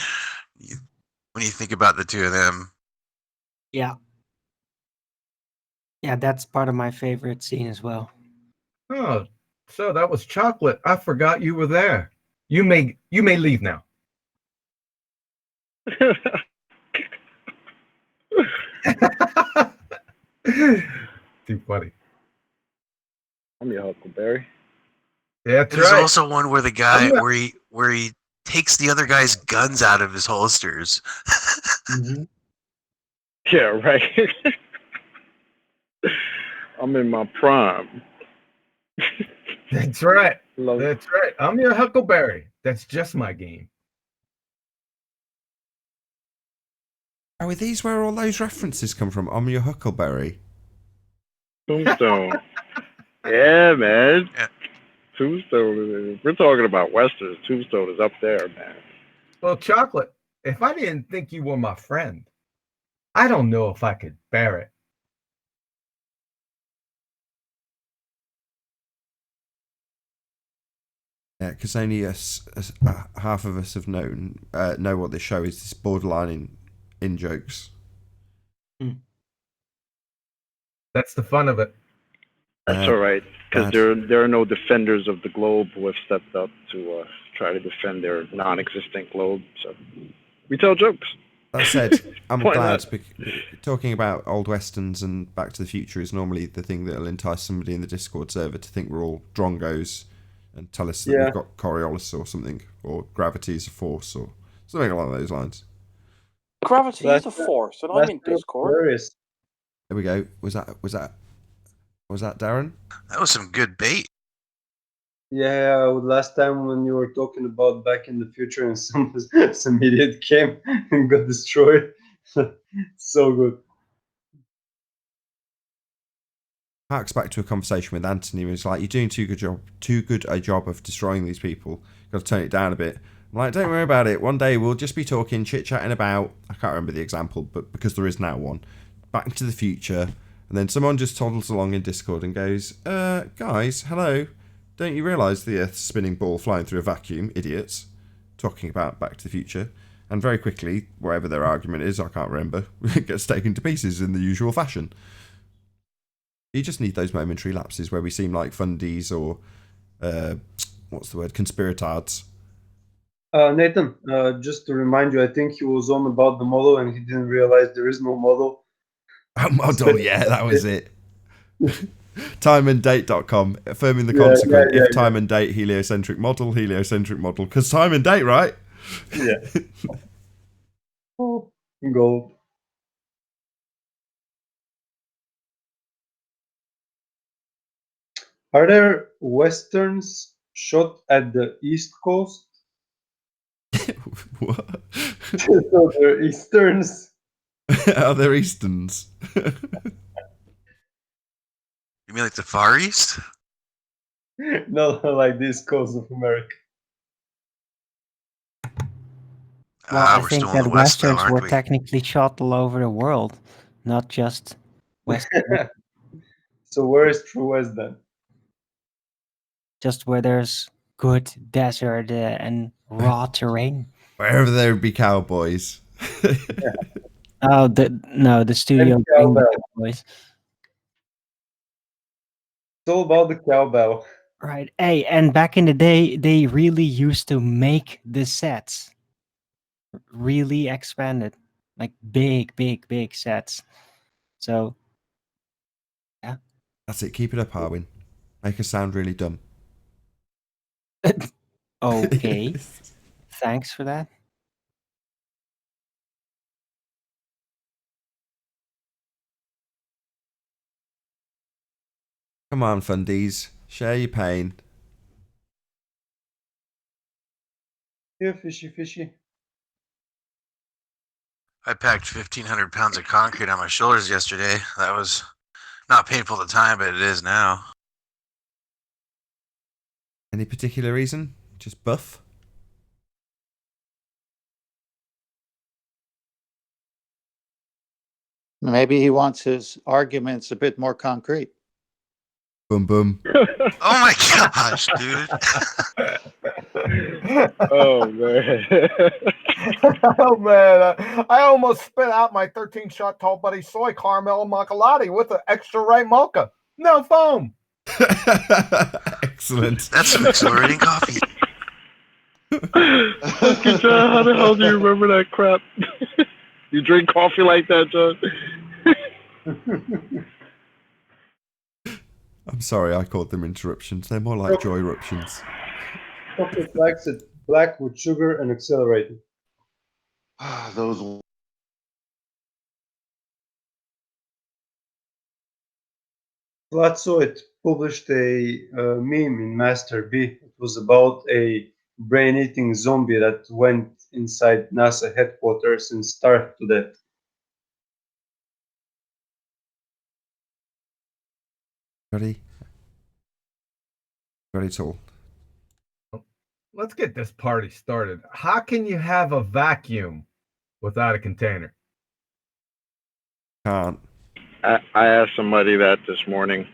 when you think about the two of them. Yeah, that's part of my favorite scene as well. Oh, so that was chocolate. I forgot you were there. You may leave now. Too funny. I'm your Huckleberry. Yeah, that's There's right. also one where the guy where he takes the other guy's guns out of his holsters. Yeah, right. I'm in my prime. That's right. Love That's right. I'm your Huckleberry. That's just my game. Oh, are these where all those references come from? I'm your Huckleberry. Tombstone. Yeah, man. Yeah. Tombstone. We're talking about westerns. Tombstone is up there, man. Well, Chocolate, if I didn't think you were my friend, I don't know if I could bear it. Yeah, because only half of us have know what this show is. This borderline in jokes. That's the fun of it. That's all right, because there are no defenders of the globe who have stepped up to try to defend their non-existent globe. So we tell jokes. That said, I'm Why glad. not? Talking about old westerns and Back to the Future is normally the thing that'll entice somebody in the Discord server to think we're all drongos and tell us that we've got Coriolis or something, or gravity is a force, or something along those lines. Gravity is a force, and I'm in Discord. Hilarious. There we go. Was that Darren? That was some good bait. Yeah, last time when you were talking about Back in the Future and some idiot came and got destroyed. So good. Harks back to a conversation with Anthony. He was like, "You're doing too good a job of destroying these people. Got to tone it down a bit." I'm like, "Don't worry about it. One day we'll just be talking, chit-chatting about," I can't remember the example, but because there is now one, Back to the Future, and then someone just toddles along in Discord and goes, guys, hello. Don't you realise the Earth's a spinning ball flying through a vacuum, idiots?" Talking about Back to the Future. And very quickly, wherever their argument is, I can't remember, it gets taken to pieces in the usual fashion. You just need those momentary lapses where we seem like fundies or, what's the word, conspiratards. Nathan, just to remind you, I think he was on about the model and he didn't realize there is no model. Model, yeah, that was it. Timeanddate.com, affirming the consequent. If time and date, heliocentric model, because time and date, right? Yeah. Oh, gold. Are there westerns shot at the East Coast? What? So they're Easterns. Are there Easterns? You mean like the Far East? Not like the East Coast of America. Well, I we're think still in that the West, though, westerns aren't were we? technically shot all over the world, not just western. So where is True West then? Just where there's good desert and raw terrain. Wherever there would be cowboys. Oh, the studio And bring the cowbell. cowboys. It's all about the cowbell. Right. Hey, and back in the day, they really used to make the sets. Really expanded. Like big sets. So, yeah. That's it. Keep it up, Harwin. Make us sound really dumb. Okay. Thanks for that. Come on, fundies. Share your pain. Yeah, fishy. I packed 1,500 pounds of concrete on my shoulders yesterday. That was not painful at the time, but it is now. Any particular reason? Just buff? Maybe he wants his arguments a bit more concrete. Boom, boom. Oh my gosh, dude. Oh, man. Oh man, I almost spit out my 13-shot tall buddy soy caramel macchiato with an extra right mocha. No foam. Excellent. That's some exhilarating coffee. Okay, John, how the hell do you remember that crap? You drink coffee like that, John? I'm sorry I called them interruptions. They're more like joy eruptions. Chocolate likes it black with sugar and accelerated. Those. Flatsoid published a meme in Master B. It was about a brain-eating zombie that went inside NASA headquarters and starved to death. Ready at all. Let's get this party started. How can you have a vacuum without a container? Can't. I asked somebody that this morning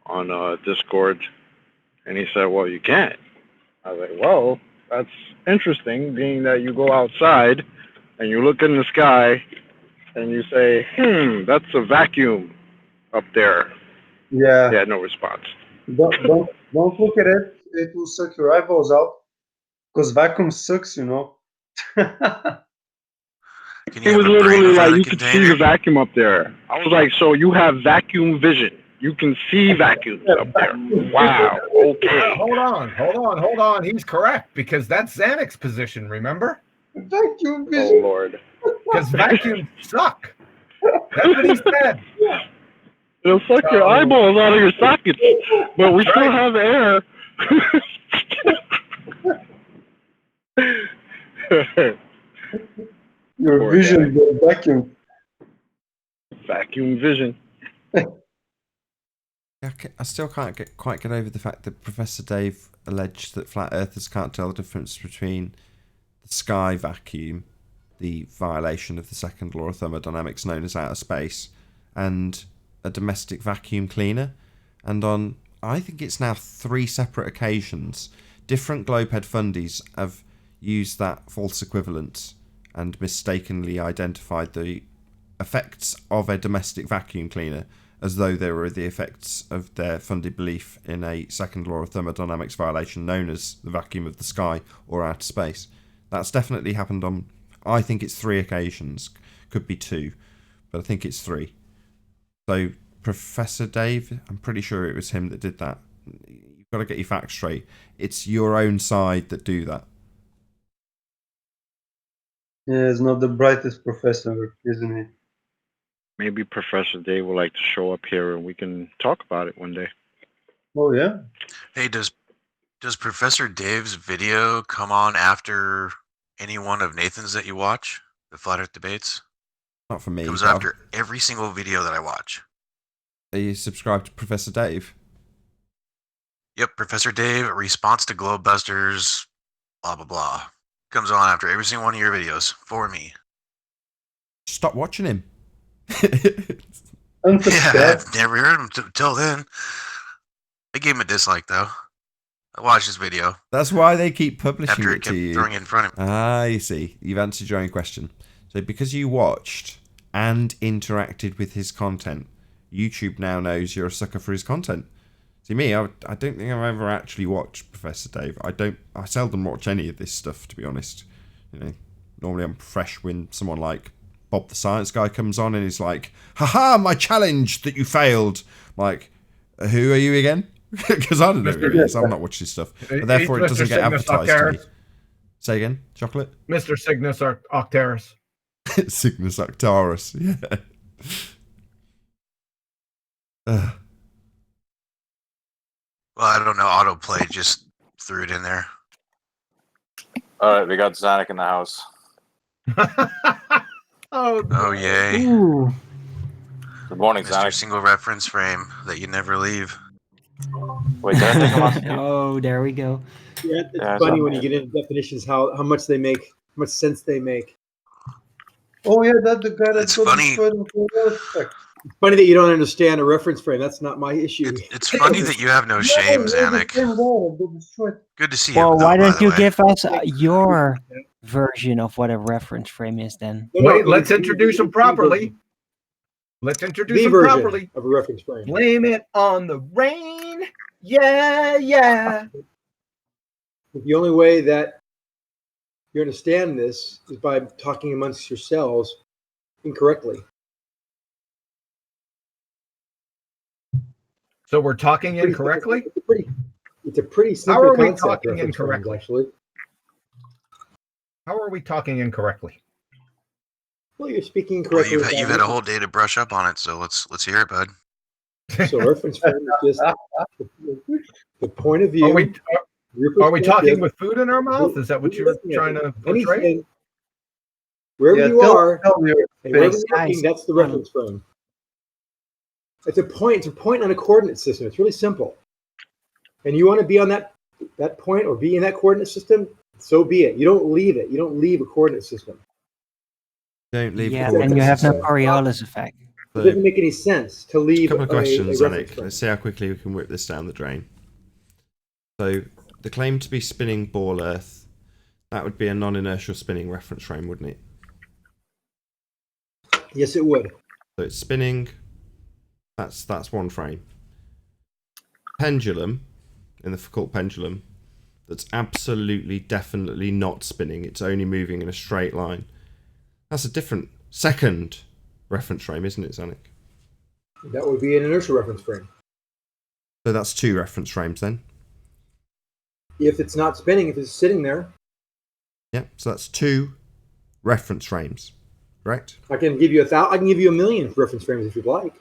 on Discord, and he said, well, you can't. I was like, well, that's interesting, being that you go outside and you look in the sky and you say, that's a vacuum up there. Yeah. He had no response. Don't look at it. It will suck your eyeballs out. Because vacuum sucks, you know. He was literally like, you could see the vacuum up there. I was like, so you have vacuum vision. You can see vacuums up there. Wow. Okay. Hold on. He's correct, because that's Xanax's position, remember? Vacuum vision. Oh, Lord. Because vacuums suck. That's what he said. It'll suck your eyeballs out of your sockets, but we still have air. Your Poor vision is vacuum. Vacuum vision. I still can't quite get over the fact that Professor Dave alleged that flat earthers can't tell the difference between the sky vacuum, the violation of the second law of thermodynamics known as outer space, and a domestic vacuum cleaner. And on, I think it's now 3 separate occasions, different globehead fundies have used that false equivalence and mistakenly identified the effects of a domestic vacuum cleaner as though they were the effects of their funded belief in a second law of thermodynamics violation known as the vacuum of the sky or outer space. That's definitely happened on, I think it's 3 occasions, could be 2, but I think it's 3. So Professor Dave, I'm pretty sure it was him that did that. You've got to get your facts straight. It's your own side that do that. Yeah, he's not the brightest professor, isn't he? Maybe Professor Dave would like to show up here and we can talk about it one day. Oh, yeah? Hey, does Professor Dave's video come on after any one of Nathan's that you watch? The Flat Earth debates? Not for me. It comes after every single video that I watch. Are you subscribed to Professor Dave? Yep, Professor Dave, response to Globebusters, blah, blah, blah. Comes on after every single one of your videos for me. Stop watching him. Yeah, I've never heard him till then. I gave him a dislike, though. I watched his video. That's why they keep publishing after it to you. Throwing it in front of me. Ah, you see. You've answered your own question. So because you watched and interacted with his content, YouTube now knows you're a sucker for his content. See, me, I don't think I've ever actually watched Professor Dave. I seldom watch any of this stuff, to be honest. You know, normally I'm fresh when someone like Bob the Science Guy comes on and he's like, haha, my challenge that you failed. I'm like, who are you again? Because I don't know who it is. I'm not watching his stuff. But therefore, it doesn't get advertised to me. Say again, Chocolate? Mr. Cygnus Octaris. Cygnus Octaris, yeah. Well, I don't know. Autoplay just threw it in there. All right, we got Zanuck in the house. Oh, yay. Ooh. Good morning, Mr. Zanuck. Single reference frame that you never leave. Wait, did I take him off? Oh, there we go. Yeah, it's Yeah, funny so- when you get into definitions how much they make, how much sense they make. Oh, yeah, that's the guy that's It's funny. It's funny that you don't understand a reference frame. That's not my issue. It's funny that you have no shame, Zanuck. Good to see you. Well, though, why by don't the you way. give us your version of what a reference frame is then? Wait, let's introduce him properly. Let's introduce The him version properly. of a reference frame. Blame it on the rain. Yeah, yeah. The only way that you understand this is by talking amongst yourselves incorrectly. So we're talking incorrectly? It's a pretty How simple are we concept. talking reference frames, incorrectly? actually. How are we talking incorrectly? Well, you're speaking Well, correctly. you've had a whole day to brush up on it, so let's hear it, bud. So reference frame is just the point of view. Are we talking with food in our mouth? Is that what you're trying to portray? Anything, wherever you are, and wherever you're looking, that's the reference frame. It's a point. It's a point on a coordinate system. It's really simple. And you want to be on that point or be in that coordinate system, so be it. You don't leave it. You don't leave a coordinate system. Don't leave. Yeah, and you have no Coriolis effect. It doesn't make any sense to leave. A couple of questions, a Anik. Let's see how quickly we can whip this down the drain. So, the claim to be spinning ball Earth, that would be a non-inertial spinning reference frame, wouldn't it? Yes, it would. So it's spinning. That's one frame. Pendulum, in the Foucault pendulum, that's absolutely, definitely not spinning. It's only moving in a straight line. That's a different second reference frame, isn't it, Zanik? That would be an inertial reference frame. So that's two reference frames then. If it's not spinning, if it's sitting there. Yeah, so that's two reference frames, correct? I can give you I can give you 1,000,000 reference frames if you'd like.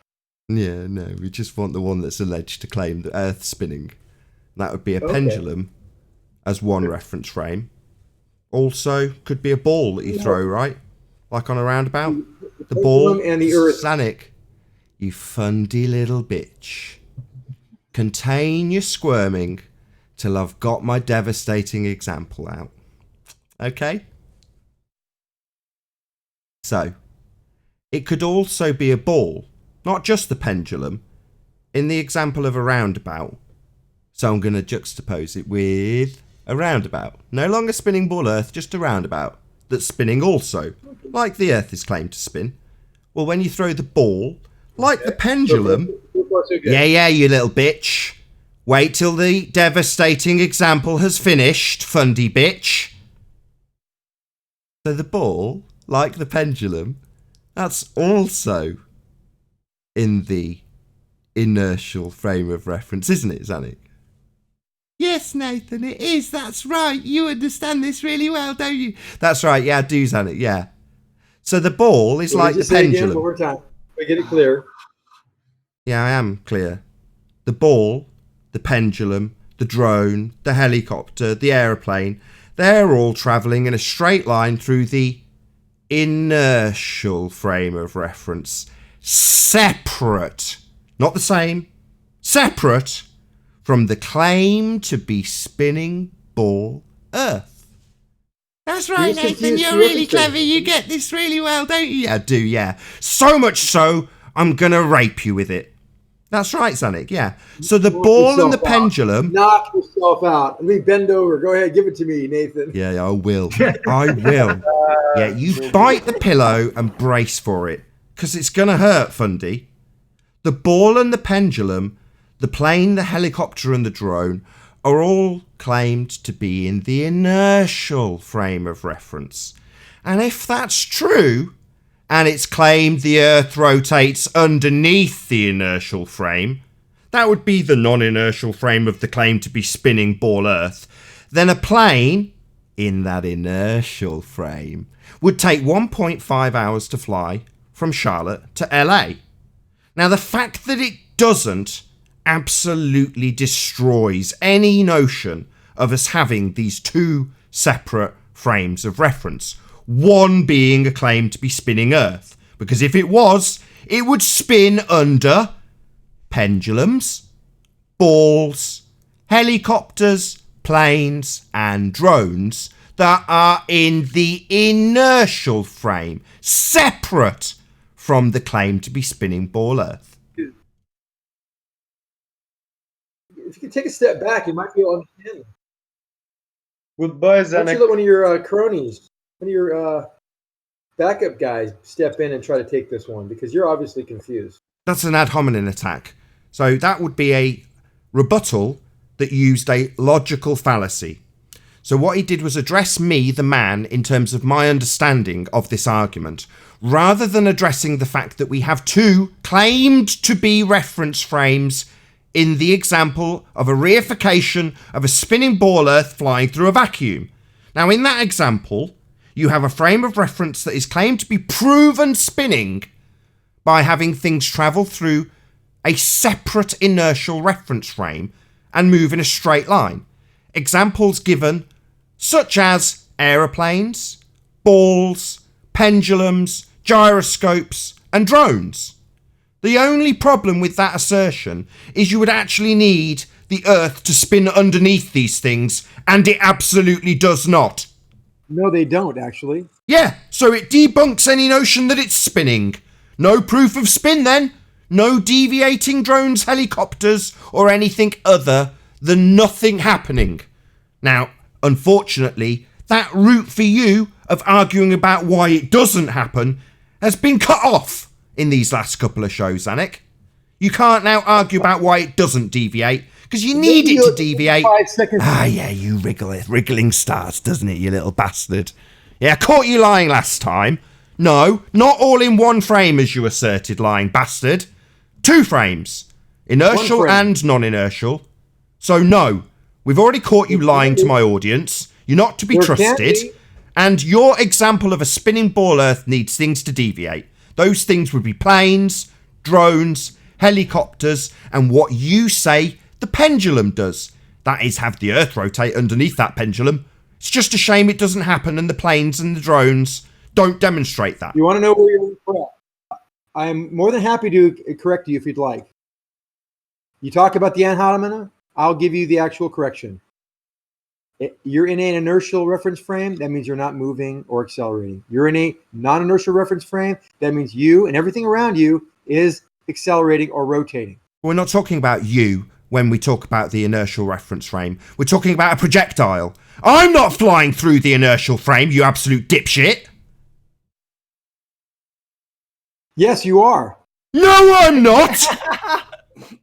Yeah, no, we just want the one that's alleged to claim the Earth spinning. That would be a pendulum as one reference frame. Also, could be a ball that you throw, right? Like on a roundabout. The ball and the Earth. Zanik, you fundy little bitch. Contain your squirming till I've got my devastating example out. Okay? So, it could also be a ball, not just the pendulum. In the example of a roundabout, so I'm going to juxtapose it with a roundabout. No longer spinning ball Earth, just a roundabout that's spinning also, like the Earth is claimed to spin. Well, when you throw the ball, like the pendulum... Yeah, you little bitch. Wait till the devastating example has finished, fundy bitch. So the ball, like the pendulum, that's also in the inertial frame of reference, isn't it, Zanik? Yes, Nathan, it is. That's right. You understand this really well, don't you? That's right. Yeah, I do, Zanik. Yeah. So the ball is like the pendulum. One more time. We get it clear. Yeah, I am clear. The ball, the pendulum, the drone, the helicopter, the aeroplane, they're all travelling in a straight line through the inertial frame of reference. Separate. Not the same. Separate from the claim to be spinning ball Earth. That's right, Nathan. You're really clever. You get this really well, don't you? I do, yeah. So much so, I'm going to rape you with it. That's right, Zanik, yeah. So the ball and the pendulum... Knock yourself out. Let me bend over. Go ahead, give it to me, Nathan. Yeah, I will. I will. Yeah, you bite the pillow and brace for it, because it's going to hurt, Fundy. The ball and the pendulum, the plane, the helicopter and the drone are all claimed to be in the inertial frame of reference. And if that's true, and it's claimed the Earth rotates underneath the inertial frame, that would be the non-inertial frame of the claim to be spinning ball Earth, then a plane in that inertial frame would take 1.5 hours to fly from Charlotte to LA. Now, the fact that it doesn't absolutely destroys any notion of us having these two separate frames of reference. One being a claim to be spinning Earth. Because if it was, it would spin under pendulums, balls, helicopters, planes, and drones that are in the inertial frame, separate from the claim to be spinning ball Earth. If you could take a step back, you might be able to understand. Goodbye, Why don't Zanik. you let one of your cronies, one of your backup guys step in and try to take this one, because you're obviously confused. That's an ad hominem attack. So that would be a rebuttal that used a logical fallacy. So what he did was address me, the man, in terms of my understanding of this argument, rather than addressing the fact that we have two claimed to be reference frames in the example of a reification of a spinning ball Earth flying through a vacuum. Now, in that example, You have a frame of reference that is claimed to be proven spinning by having things travel through a separate inertial reference frame and move in a straight line. Examples given such as aeroplanes, balls, pendulums, gyroscopes, and drones. The only problem with that assertion is you would actually need the Earth to spin underneath these things, and it absolutely does not. No, they don't, actually. Yeah, so it debunks any notion that it's spinning. No proof of spin then. No deviating drones, helicopters, or anything other than nothing happening. Now, unfortunately, that route for you of arguing about why it doesn't happen has been cut off in these last couple of shows, Anik. You can't now argue about why it doesn't deviate, because you need it to deviate. 5 seconds. Ah, yeah, you wriggling starts, doesn't it, you little bastard? Yeah, I caught you lying last time. No, not all in one frame, as you asserted, lying bastard. 2 frames. Inertial and non-inertial. So no, we've already caught you lying to my audience. You're not to be trusted. And your example of a spinning ball Earth needs things to deviate. Those things would be planes, drones, helicopters, and what you say the pendulum does. That is, have the Earth rotate underneath that pendulum. It's just a shame it doesn't happen and the planes and the drones don't demonstrate that. You want to know where you're correct? I'm more than happy to correct you if you'd like. You talk about the anhydromena, I'll give you the actual correction. You're in an inertial reference frame, that means you're not moving or accelerating. You're in a non-inertial reference frame, that means you and everything around you is accelerating or rotating. We're not talking about you when we talk about the inertial reference frame. We're talking about a projectile. I'm not flying through the inertial frame, you absolute dipshit. Yes, you are. No, I'm not.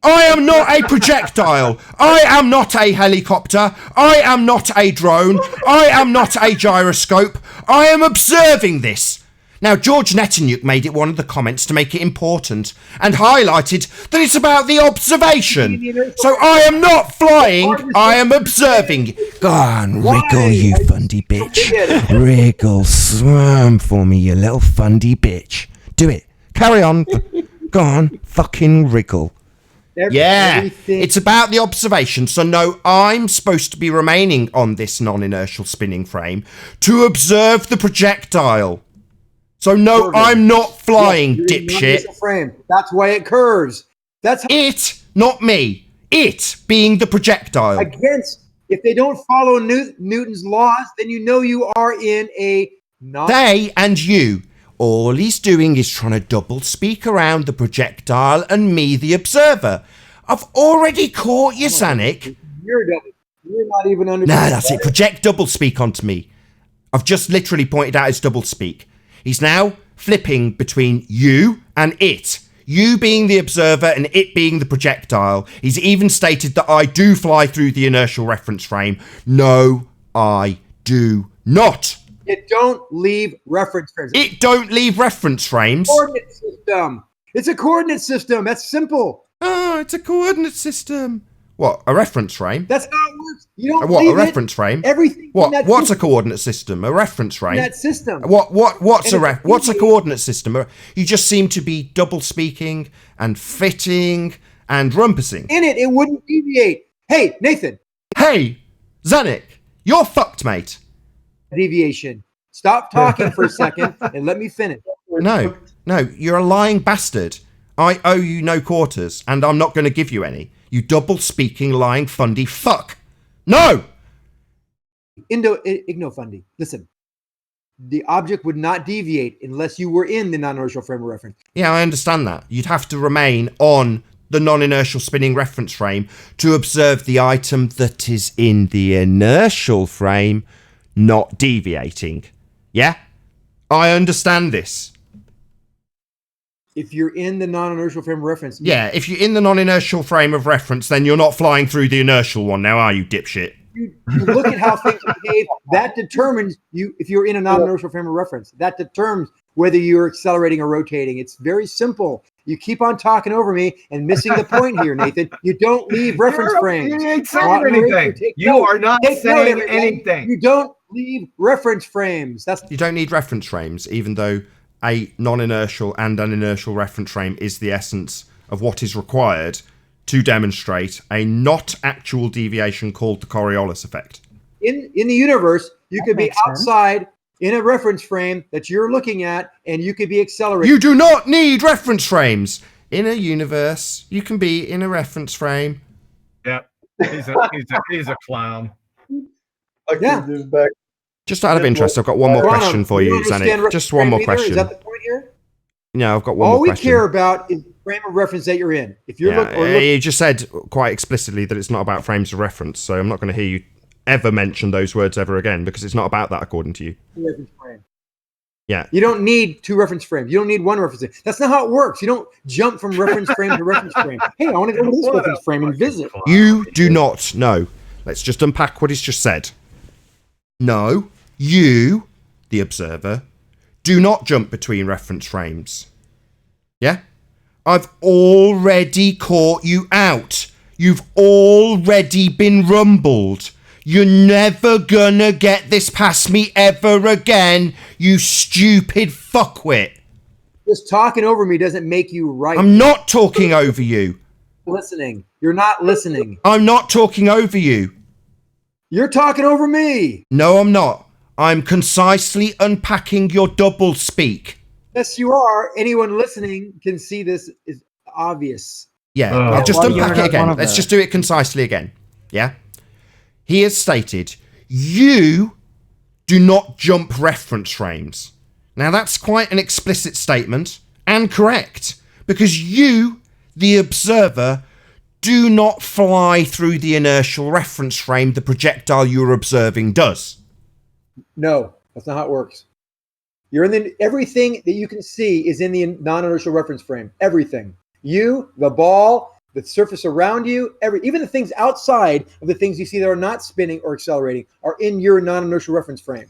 I am not a projectile. I am not a helicopter. I am not a drone. I am not a gyroscope. I am observing this. Now, George Netanyahu made it one of the comments to make it important and highlighted that it's about the observation. So I am not flying, I am observing. Go on, wriggle, you fundy bitch. Wriggle, swim for me, you little fundy bitch. Do it. Carry on. Go on, fucking wriggle. It's about the observation. So no, I'm supposed to be remaining on this non-inertial spinning frame to observe the projectile. So no, I'm not flying, dipshit. Frame. That's why it curves. That's how it, not me. It being the projectile. If they don't follow Newton's laws, then you know you are in a They and you. All he's doing is trying to double speak around the projectile and me, the observer. I've already caught you, Sanic. You're not even under. Nah, that's it. Project double speak onto me. I've just literally pointed out his double speak. He's now flipping between you and it. You being the observer and it being the projectile. He's even stated that I do fly through the inertial reference frame. No, I do not. It don't leave reference frames. It don't leave reference frames. Coordinate system. It's a coordinate system. That's simple. Oh, it's a coordinate system. What, a reference frame? That's how it works. You don't what, leave a reference frame? Everything. What's a coordinate system? A reference frame? That system. What's a coordinate system? You just seem to be double speaking and fitting and rumpusing. In it wouldn't deviate. Hey, Nathan. Hey, Zanuck, you're fucked, mate. Deviation. Stop talking for a second and let me finish. No, you're a lying bastard. I owe you no quarters, and I'm not going to give you any. You double-speaking, lying, fundy fuck. No! Ignofundy. Listen. The object would not deviate unless you were in the non-inertial frame of reference. Yeah, I understand that. You'd have to remain on the non-inertial spinning reference frame to observe the item that is in the inertial frame not deviating. Yeah? I understand this. If you're in the non-inertial frame of reference. Yeah, if you're in the non-inertial frame of reference, then you're not flying through the inertial one now, are you, dipshit? You look at how things behave. That determines you if you're in a non-inertial frame of reference. That determines whether you're accelerating or rotating. It's very simple. You keep on talking over me and missing the point here, Nathan. You don't leave reference frames. You ain't saying anything. You are not saying anything. You don't leave reference frames. You don't need reference frames, even though a non-inertial and an inertial reference frame is the essence of what is required to demonstrate a not actual deviation called the Coriolis effect. In the universe, you could be outside in a reference frame that you're looking at, and you could be accelerating. You do not need reference frames. In a universe, you can be in a reference frame. Yep. He's a clown. Just out of interest, I've got one more question for you, Zanik. Just one more question. Is that the point here? No, I've got one more question. All we care about is the frame of reference that you're in. If you're you just said quite explicitly that it's not about frames of reference, so I'm not going to hear you ever mention those words ever again, because it's not about that according to you. Reference frame. Yeah. You don't need 2 reference frames. You don't need 1 reference frame. That's not how it works. You don't jump from reference frame to reference frame. Hey, I want to go to this reference frame and visit. You do not know. Let's just unpack what he's just said. No, you, the observer, do not jump between reference frames. Yeah? I've already caught you out. You've already been rumbled. You're never gonna get this past me ever again, you stupid fuckwit. Just talking over me doesn't make you right. I'm not talking over you. Listening. You're not listening. I'm not talking over you. You're talking over me. No, I'm not. I'm concisely unpacking your double speak. Yes, you are. Anyone listening can see this is obvious. Yeah, I'll just unpack it again. Let's just do it concisely again. Yeah? He has stated, you do not jump reference frames. Now, that's quite an explicit statement and correct, because you, the observer, do not fly through the inertial reference frame the projectile you're observing does. No, that's not how it works. You're in everything that you can see is in the non-inertial reference frame. Everything. You, the ball, the surface around you, even the things outside of the things you see that are not spinning or accelerating are in your non-inertial reference frame.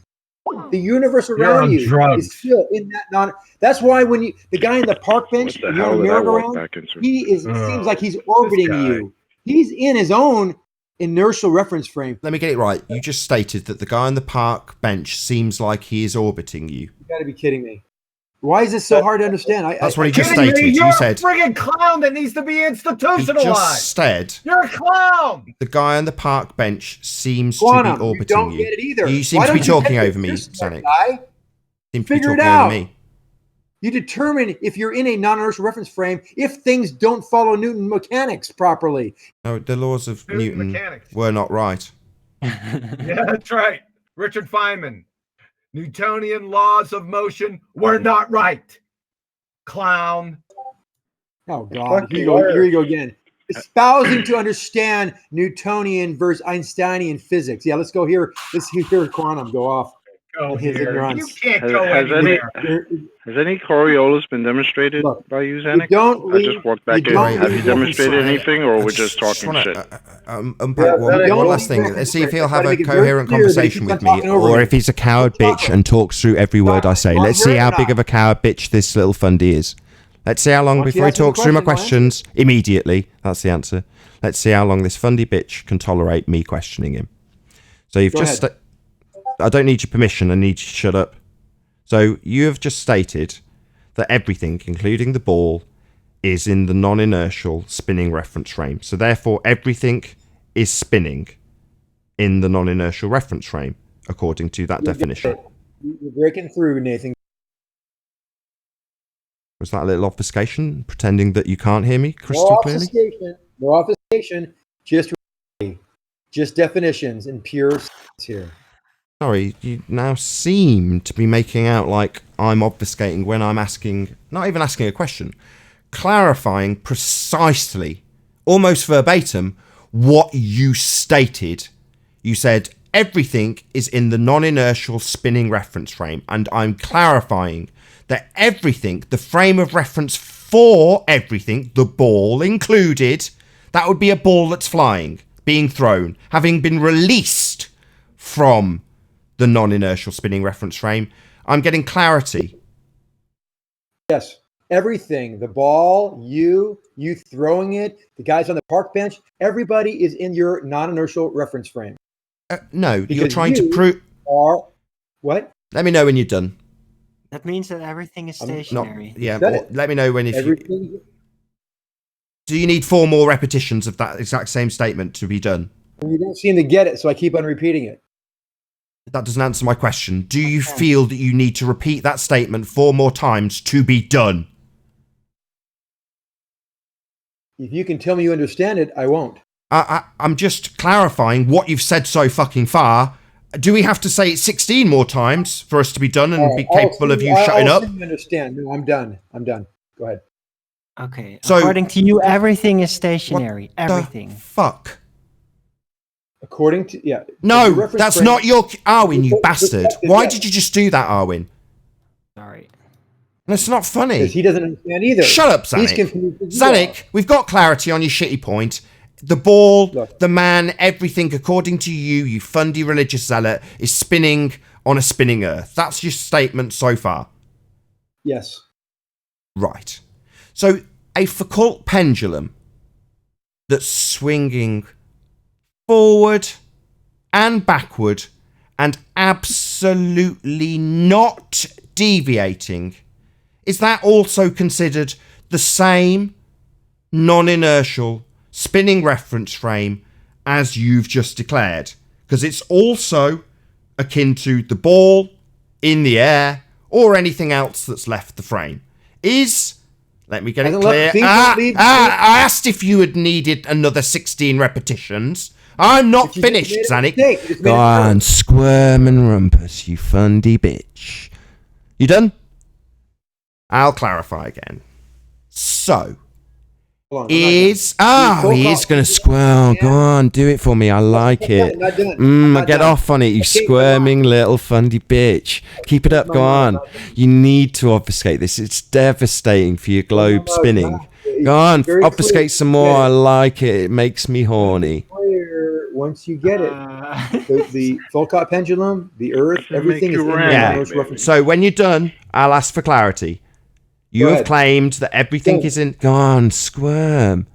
The universe around you is still in that That's why when the guy in the park bench, you're on a merry-go-round, seems like he's orbiting you. He's in his own inertial reference frame. Let me get it right. You just stated that the guy on the park bench seems like he is orbiting you. You got to be kidding me. Why is this so hard to understand? That's what he just stated. You're you said a friggin' clown that needs to be institutionalized. He just said you're a clown. The guy on the park bench seems to be orbiting you. Don't get it either. You seem to be talking over me, Sonic. Figure it out. You determine if you're in a non-inertial reference frame if things don't follow Newton mechanics properly. No, the laws of Newton were not right. Yeah, that's right. Richard Feynman. Newtonian laws of motion were not right. Clown. Oh, God. Here you go again. Espousing to understand Newtonian versus Einsteinian physics. Yeah, let's go here. Let's hear quantum go off. Go his here. ignorance. You can't go anywhere. Has any Coriolis been demonstrated by you, Zanik? I just walked back in. Have you demonstrated anything, or we're just talking shit? Unpack one last thing. Let's see if he'll have a coherent conversation with me, or if he's a coward bitch and talks through every word I say. Let's see how big of a coward bitch this little fundy is. Let's see how long before he talks through my questions. Immediately. That's the answer. Let's see how long this fundy bitch can tolerate me questioning him. So you've just... I don't need your permission. I need you to shut up. So you have just stated that everything, including the ball, is in the non-inertial spinning reference frame. So therefore, everything is spinning in the non-inertial reference frame, according to that definition. You're breaking through, Nathan. Was that a little obfuscation, pretending that you can't hear me crystal clearly? No obfuscation. Just definitions and pure science here. Sorry, you now seem to be making out like I'm obfuscating when I'm asking, not even asking a question, clarifying precisely, almost verbatim, what you stated. You said everything is in the non-inertial spinning reference frame, and I'm clarifying that everything, the frame of reference for everything, the ball included, that would be a ball that's flying, being thrown, having been released from the non-inertial spinning reference frame. I'm getting clarity. Yes, everything. The ball, you throwing it, the guys on the park bench, everybody is in your non-inertial reference frame. No, you're trying to prove... are what? Let me know when you're done. That means that everything is Not, stationary. let me know when Everything. Do you need 4 more repetitions of that exact same statement to be done? You don't seem to get it, so I keep on repeating it. That doesn't answer my question. Do you feel that you need to repeat that statement 4 more times to be done? If you can tell me you understand it, I won't. I'm just clarifying what you've said so fucking far. Do we have to say it 16 more times for us to be done and be capable of you shutting up? I understand. No, I'm done. Go ahead. Okay. So, according to you, everything is stationary. Everything. Fuck. According to No, that's not your Arwin, you bastard. Why did you just do that, Arwin? Sorry. That's not funny. Because he doesn't understand either. Shut up, Zanik. Zanik, we've got clarity on your shitty point. The ball, the man, everything, according to you, you fundy religious zealot, is spinning on a spinning earth. That's your statement so far. Yes. Right. So, a Foucault pendulum that's swinging forward and backward and absolutely not deviating, is that also considered the same non-inertial spinning reference frame as you've just declared? Because it's also akin to the ball in the air or anything else that's left the frame. Let me get it clear. I asked if you had needed another 16 repetitions. I'm not finished, Zanik. Go on, squirm and rumpus, you fundy bitch. You done? I'll clarify again. So, he is going to squirm. Go on, do it for me. I like it. Get off on it, you squirming little fundy bitch. Keep it up, go on. You need to obfuscate this. It's devastating for your globe spinning. Go on, obfuscate some more. I like it. It makes me horny. Once you get it, the Foucault pendulum, the Earth, everything is in there. So when you're done, I'll ask for clarity. You have claimed that everything is in. Go on, squirm.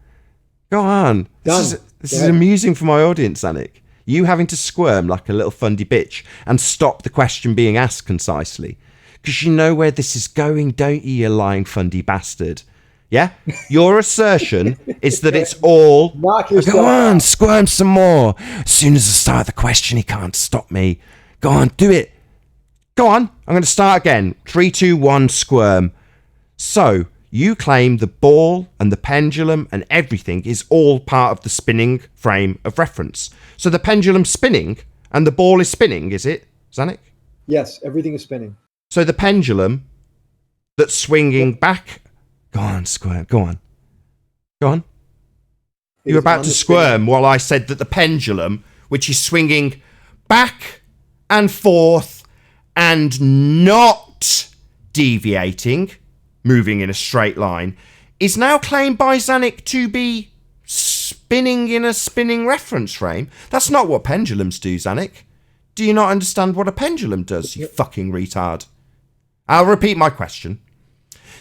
Go on. This is amusing for my audience, Zanik. You having to squirm like a little fundy bitch and stop the question being asked concisely. Because you know where this is going, don't you, you lying fundy bastard? Yeah? Your assertion is that it's all. Go on, squirm some more. As soon as I start the question, he can't stop me. Go on, do it. Go on. I'm going to start again. 3, 2, 1, squirm. So, you claim the ball and the pendulum and everything is all part of the spinning frame of reference. So the pendulum's spinning and the ball is spinning, is it, Zanik? Yes, everything is spinning. So the pendulum that's swinging back. Go on, squirm. Go on. Go on. You're about to squirm while I said that the pendulum, which is swinging back and forth and not deviating, moving in a straight line, is now claimed by Zanik to be spinning in a spinning reference frame. That's not what pendulums do, Zanik. Do you not understand what a pendulum does, you fucking retard? I'll repeat my question.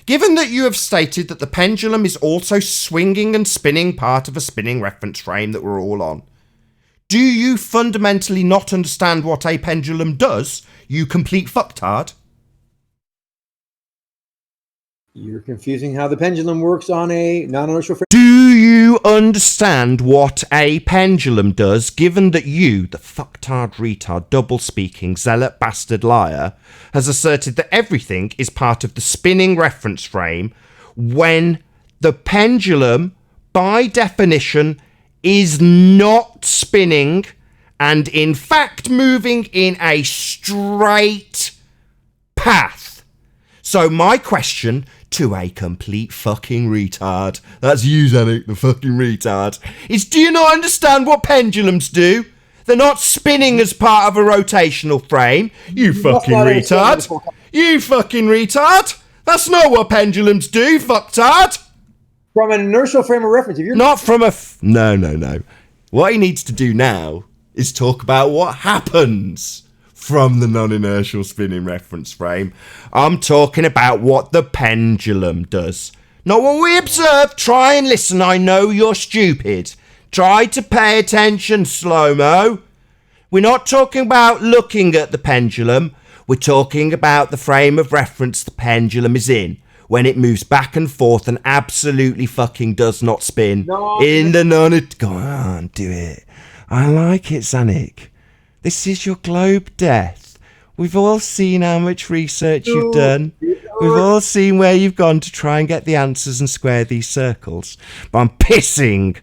Given that you have stated that the pendulum is also swinging and spinning part of a spinning reference frame that we're all on, do you fundamentally not understand what a pendulum does, you complete fucktard? You're confusing how the pendulum works on a non-inertial frame. Do you understand what a pendulum does, given that you, the fucktard retard, double-speaking, zealot bastard liar, has asserted that everything is part of the spinning reference frame when the pendulum, by definition, is not spinning and in fact moving in a straight path? So my question to a complete fucking retard, that's you, Zanik, the fucking retard, is do you not understand what pendulums do? They're not spinning as part of a rotational frame. You fucking retard. You fucking retard. That's not what pendulums do, fucktard. From an inertial frame of reference. If you're not from a... No. What he needs to do now is talk about what happens from the non-inertial spinning reference frame. I'm talking about what the pendulum does. Not what we observe. Try and listen. I know you're stupid. Try to pay attention, slow-mo. We're not talking about looking at the pendulum. We're talking about the frame of reference the pendulum is in when it moves back and forth and absolutely fucking does not spin. No. In the non... Go on, do it. I like it, Zanik. This is your globe death. We've all seen how much research you've done. We've all seen where you've gone to try and get the answers and square these circles. But I'm pissing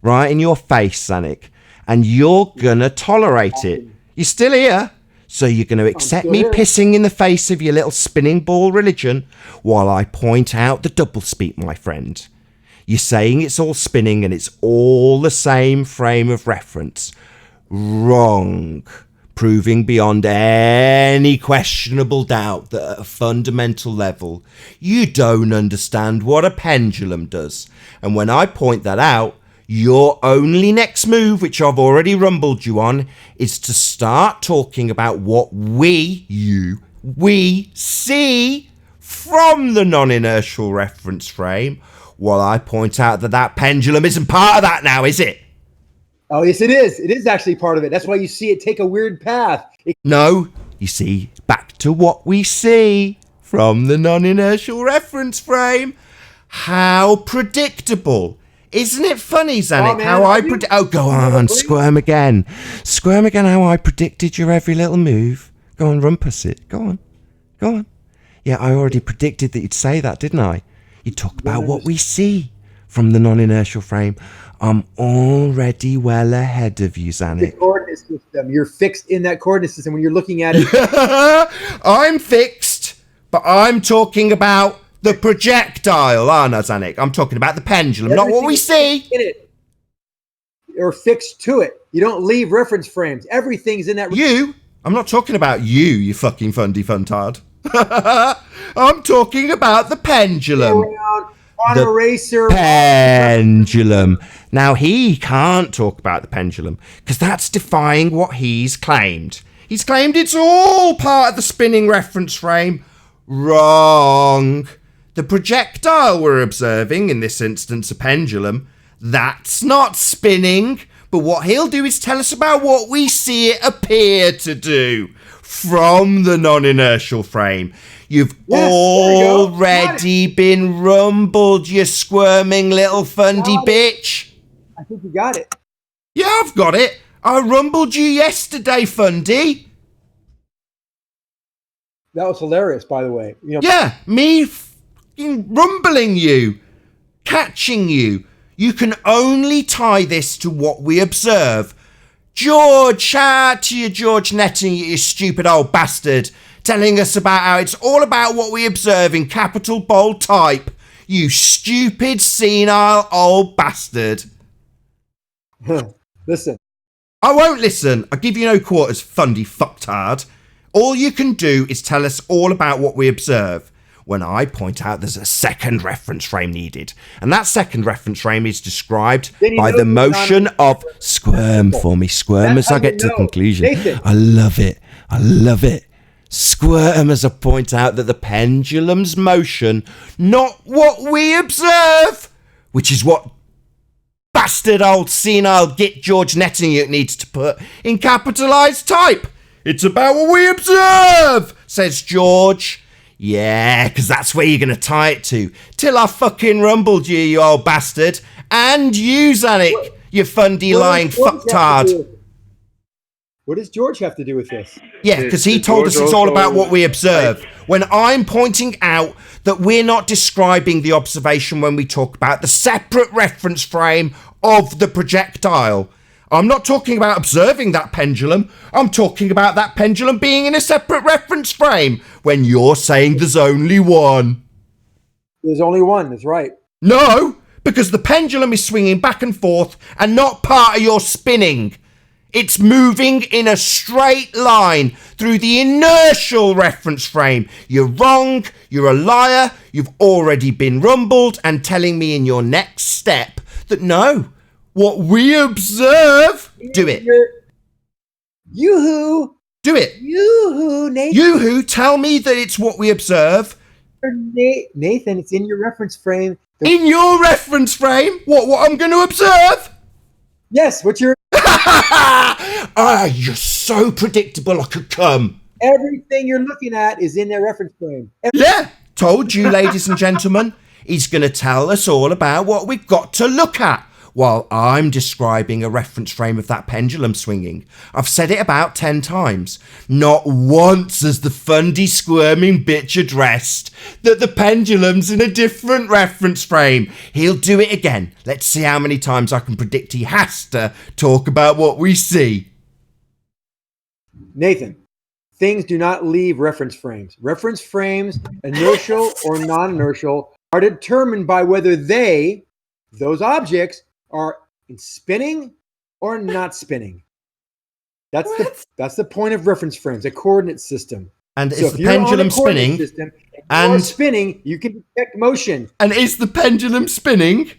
right in your face, Zanik. And you're gonna tolerate it. You're still here. So you're going to accept me pissing in the face of your little spinning ball religion while I point out the doublespeak, my friend. You're saying it's all spinning and it's all the same frame of reference. Wrong. Proving beyond any questionable doubt that at a fundamental level, you don't understand what a pendulum does. And when I point that out, your only next move, which I've already rumbled you on, is to start talking about what we see from the non-inertial reference frame, while I point out that that pendulum isn't part of that now, is it? Oh, yes, it is. It is actually part of it. That's why you see it take a weird path. No, you see, back to what we see from the non-inertial reference frame. How predictable. Isn't it funny, Zanik, go on, squirm again. Squirm again how I predicted your every little move. Go on, rumpus it. Go on. Yeah, I already predicted that you'd say that, didn't I? You'd talk about what we see from the non-inertial frame. I'm already well ahead of you, Zanik. The coordinate system. You're fixed in that coordinate system when you're looking at it. I'm fixed, but I'm talking about the projectile, aren't I, Zanik? I'm talking about the pendulum, not what we see. In it. You're fixed to it. You don't leave reference frames. Everything's in that. I'm not talking about you fucking fundy funtard. I'm talking about the pendulum. On a racer. Pendulum. Now, he can't talk about the pendulum because that's defying what he's claimed. He's claimed it's all part of the spinning reference frame. Wrong. The projectile we're observing, in this instance a pendulum, that's not spinning, but what he'll do is tell us about what we see it appear to do from the non-inertial frame. You've already been rumbled, you squirming little fundy bitch. I think you got it. Yeah, I've got it. I rumbled you yesterday, fundy. That was hilarious, by the way. Yeah, me rumbling you, catching you. You can only tie this to what we observe. George, shout out to you, George Netting, you stupid old bastard, telling us about how it's all about what we observe in capital bold type. You stupid, senile old bastard. Listen. I won't listen. I'll give you no quarters, fundy fucktard. All you can do is tell us all about what we observe. When I point out there's a second reference frame needed. And that second reference frame is described by the motion of squirm for me. Squirm as I get to the conclusion. Nathan. I love it. Squirm as I point out that the pendulum's motion, not what we observe, which is what bastard old senile git George Netting needs to put in capitalised type. It's about what we observe, says George. Yeah, because that's where you're going to tie it to. Till I fucking rumbled you, you old bastard. And you, Zanik, you fundy lying fucktard. What does George have to do with this? Yeah, because he told us it's all about what we observe. When I'm pointing out that we're not describing the observation when we talk about the separate reference frame of the projectile. I'm not talking about observing that pendulum. I'm talking about that pendulum being in a separate reference frame when you're saying there's only one. There's only one, that's right. No, because the pendulum is swinging back and forth and not part of your spinning. It's moving in a straight line through the inertial reference frame. You're wrong, you're a liar, you've already been rumbled and telling me in your next step that no, what we observe, do it. Yoo-hoo. Do it. Yoo-hoo, Nathan. Yoo-hoo, tell me that it's what we observe. Nathan, it's in your reference frame. In your reference frame? What I'm going to observe? Yes, what you're... You're so predictable, I could come. Everything you're looking at is in their reference frame. Yeah, told you, ladies and gentlemen. He's going to tell us all about what we've got to look at while I'm describing a reference frame of that pendulum swinging. I've said it about 10 times. Not once has the fundy squirming bitch addressed that the pendulum's in a different reference frame. He'll do it again. Let's see how many times I can predict he has to talk about what we see. Nathan, things do not leave reference frames. Reference frames, inertial or non-inertial, are determined by whether those objects, are in spinning or not spinning. That's the point of reference frames, a coordinate system. And so is the pendulum spinning? And spinning, you can detect motion. And is the pendulum spinning?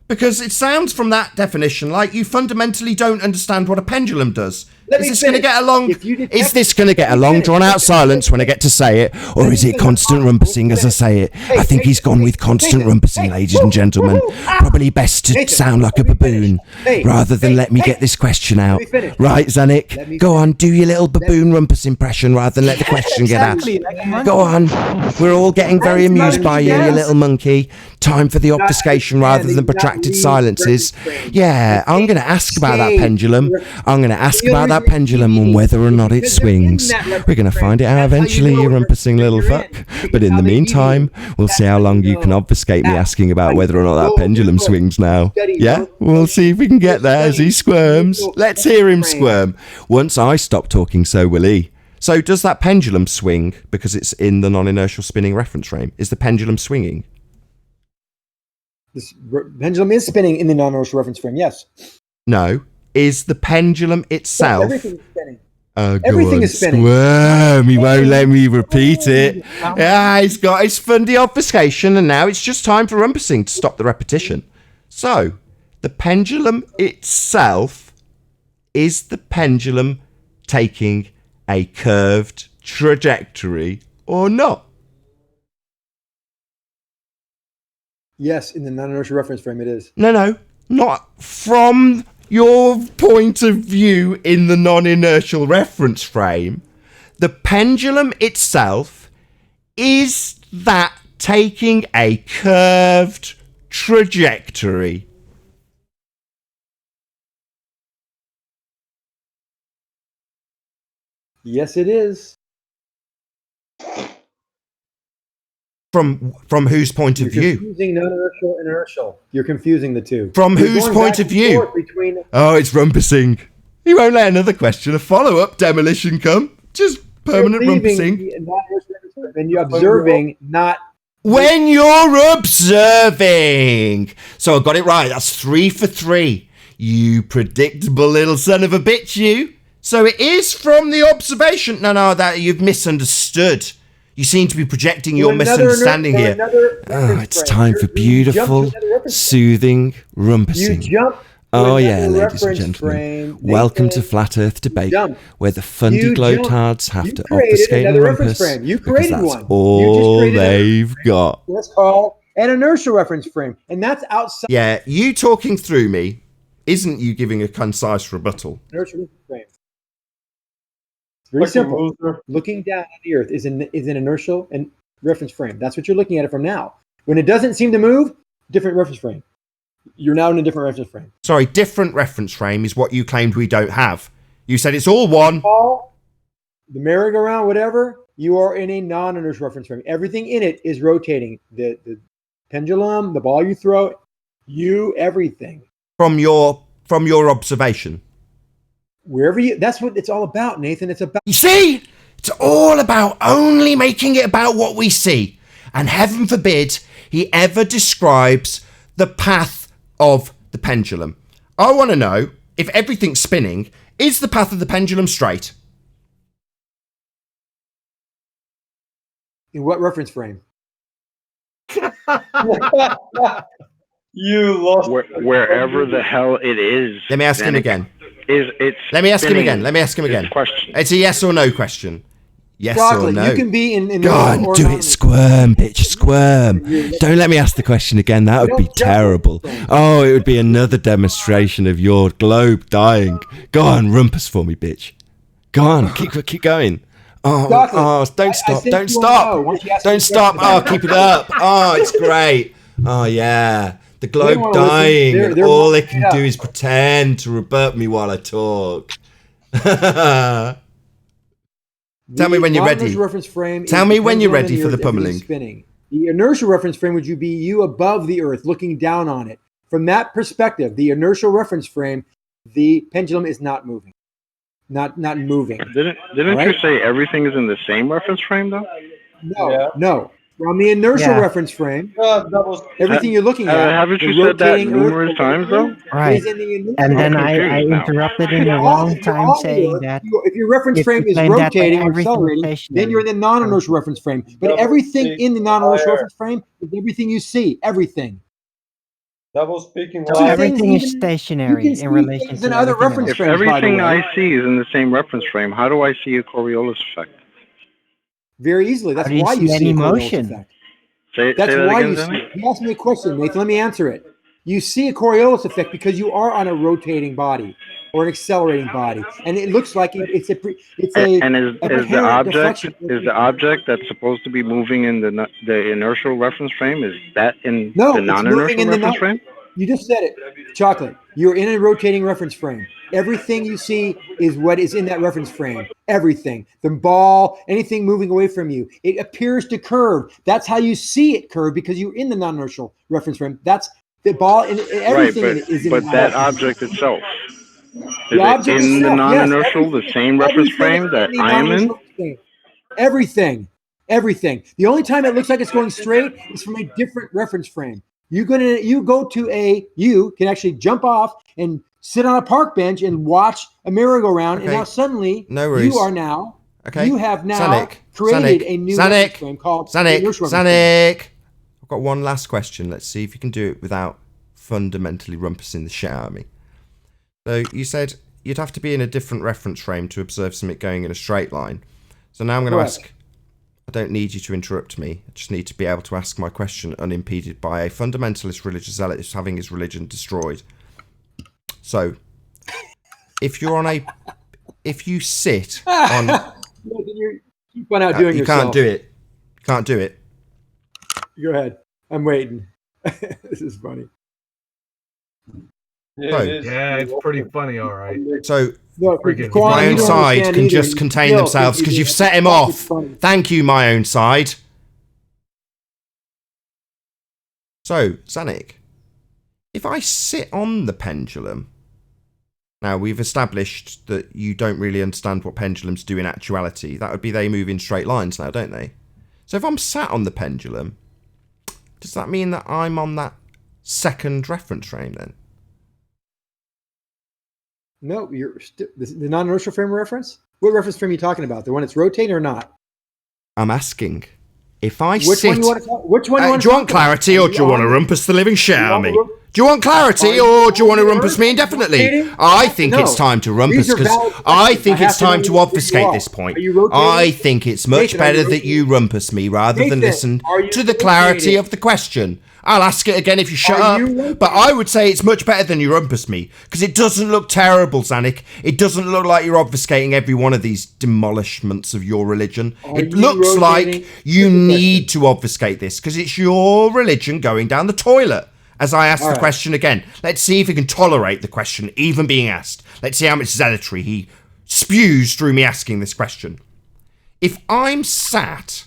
Because it sounds from that definition like you fundamentally don't understand what a pendulum does. Is this going to get a long? Is this going to get a long, drawn-out silence when I get to say it, or is it constant rumpusing as I say it? I think he's gone with constant rumpusing, ladies and gentlemen. Probably best to sound like a baboon rather than let me get this question out. Right, Zanik? Go on, do your little baboon rumpus impression rather than let the question get out. Go on. We're all getting very amused by you, you little monkey. Time for the obfuscation rather than protracted silences. Yeah, I'm going to ask about that pendulum. I'm going to ask about that pendulum and whether or not it swings. We're going to find it out eventually, you rumpusing little fuck. But in the meantime, we'll see how long you can obfuscate me asking about whether or not that pendulum swings now. Yeah? We'll see if we can get there as he squirms. Let's hear him squirm. Once I stop talking, so will he. So does that pendulum swing because it's in the non-inertial spinning reference frame? Is the pendulum swinging? This pendulum is spinning in the non-inertial reference frame, yes. No. Is the pendulum itself... Everything is spinning. Everything is spinning. Squirm. He won't let me repeat it. Yeah, he's got his fundy obfuscation, and now it's just time for rumpusing to stop the repetition. So, the pendulum itself, is the pendulum taking a curved trajectory or not? Yes, in the non-inertial reference frame it is. No, not from your point of view in the non-inertial reference frame. The pendulum itself, is that taking a curved trajectory? Yes, it is. From whose point of view? You're confusing non-inertial and inertial. You're confusing the two. From whose point of view? Oh, it's rumpusing. He won't let another question, a follow-up demolition come. Just permanent rumpusing. And you're observing, not... When you're observing. So I got it right. That's 3 for 3. You predictable little son of a bitch, you. So it is from the observation. No, that you've misunderstood. You seem to be projecting your misunderstanding here. It's time for beautiful, soothing rumpusing. Oh yeah, ladies and gentlemen. Welcome to Flat Earth Debate, where the fundy glotards have to obfuscate and rumpus because that's all they've got. That's called an inertial reference frame, and that's outside. Yeah, you talking through me isn't you giving a concise rebuttal. Inertial reference frame. Very simple. Looking down at the Earth is an inertial and reference frame. That's what you're looking at it from now. When it doesn't seem to move, different reference frame. You're now in a different reference frame. Sorry, different reference frame is what you claimed we don't have. You said it's all one. The merry-go-round, whatever, you are in a non-inertial reference frame. Everything in it is rotating. The pendulum, the ball you throw, everything. From your observation. Wherever that's what it's all about, Nathan. It's about. You see, it's all about only making it about what we see, and heaven forbid he ever describes the path of the pendulum. I want to know if everything's spinning, is the path of the pendulum straight? In what reference frame? You lost. Wherever the hell it is. Let me ask him again. Let me ask him again. Question. It's a yes or no question. Yes Chocolate, or no? you can be in Go on, or do not. it, squirm, bitch, squirm. Don't let me ask the question again. That would be terrible. Oh, it would be another demonstration of your globe dying. Go on, rumpus for me, bitch. Go on, keep going. Oh, don't stop, don't stop. Don't stop. Oh, keep it up. Oh, it's great. Oh, yeah. The globe dying, and all they can do is pretend to rebut me while I talk. Tell me when you're ready. Reference frame Tell me when you're ready for the pummeling. Spinning. The inertial reference frame would be you above the Earth, looking down on it. From that perspective, the inertial reference frame, the pendulum is not moving, not moving. Didn't right? you say everything is in the same reference frame though? No. From the inertial reference frame, everything you're looking at. Haven't you said that numerous times though? Right. And then I now. interrupted in the wrong time saying that if your reference frame is rotating or accelerating, then you're in the non-inertial reference frame. But everything in the non-inertial reference frame is everything you see. Everything. Double speaking. So everything is stationary in relation to other reference If frames. everything I see is in the same reference frame, how do I see a Coriolis effect? Very easily. That's why you see a Coriolis effect. That's why you see. You asked me a question, Nathan. Let me answer it. You see a Coriolis effect because you are on a rotating body or an accelerating body, and it looks like it's a. And is the object that's supposed to be moving in the inertial reference frame, is that in the non-inertial reference frame? You just said it, Chocolate. You're in a rotating reference frame. Everything you see is what is in that reference frame. Everything. The ball, anything moving away from you. It appears to curve. That's how you see it curve because you're in the non-inertial reference frame. That's the ball, and everything is in but that object itself. Is it in the non-inertial, the same reference frame that I am in? Everything. The only time it looks like it's going straight is from a different reference frame. You can actually jump off and sit on a park bench and watch a merry-go-round, and now suddenly you have now created a new reference frame called inertial reference frame. I've got one last question. Let's see if you can do it without fundamentally rumpusing the shit out of me. So you said you'd have to be in a different reference frame to observe something going in a straight line. So now I'm going to ask. I don't need you to interrupt me. I just need to be able to ask my question unimpeded by a fundamentalist religious zealot who's having his religion destroyed. So, if you sit on, you keep on outdoing you yourself. can't do it. You can't do it. Go ahead. I'm waiting. This is funny. Yeah, it's pretty funny, all right. So, my own side can just contain themselves because you've set him off. Thank you, my own side. So, Zanik, if I sit on the pendulum, now we've established that you don't really understand what pendulums do in actuality. That would be they move in straight lines now, don't they? So if I'm sat on the pendulum, does that mean that I'm on that second reference frame then? No, you're the non-inertial frame reference? What reference frame are you talking about? The one that's rotating or not? I'm asking. If I Which sit... one you want to which one you want do you want clarity or do you want to rumpus the living shit out of me? Do you want clarity or do you want to rumpus me indefinitely? I think it's time to rumpus because I think it's time to obfuscate this point. I think it's much better that you rumpus me rather than listen to the clarity of the question. I'll ask it again if you shut up, but I would say it's much better than you rumpus me, because it doesn't look terrible, Zanik. It doesn't look like you're obfuscating every one of these demolishments of your religion. It looks like you need to obfuscate this, because it's your religion going down the toilet. As I ask the question again, let's see if he can tolerate the question even being asked. Let's see how much zealotry he spews through me asking this question. If I'm sat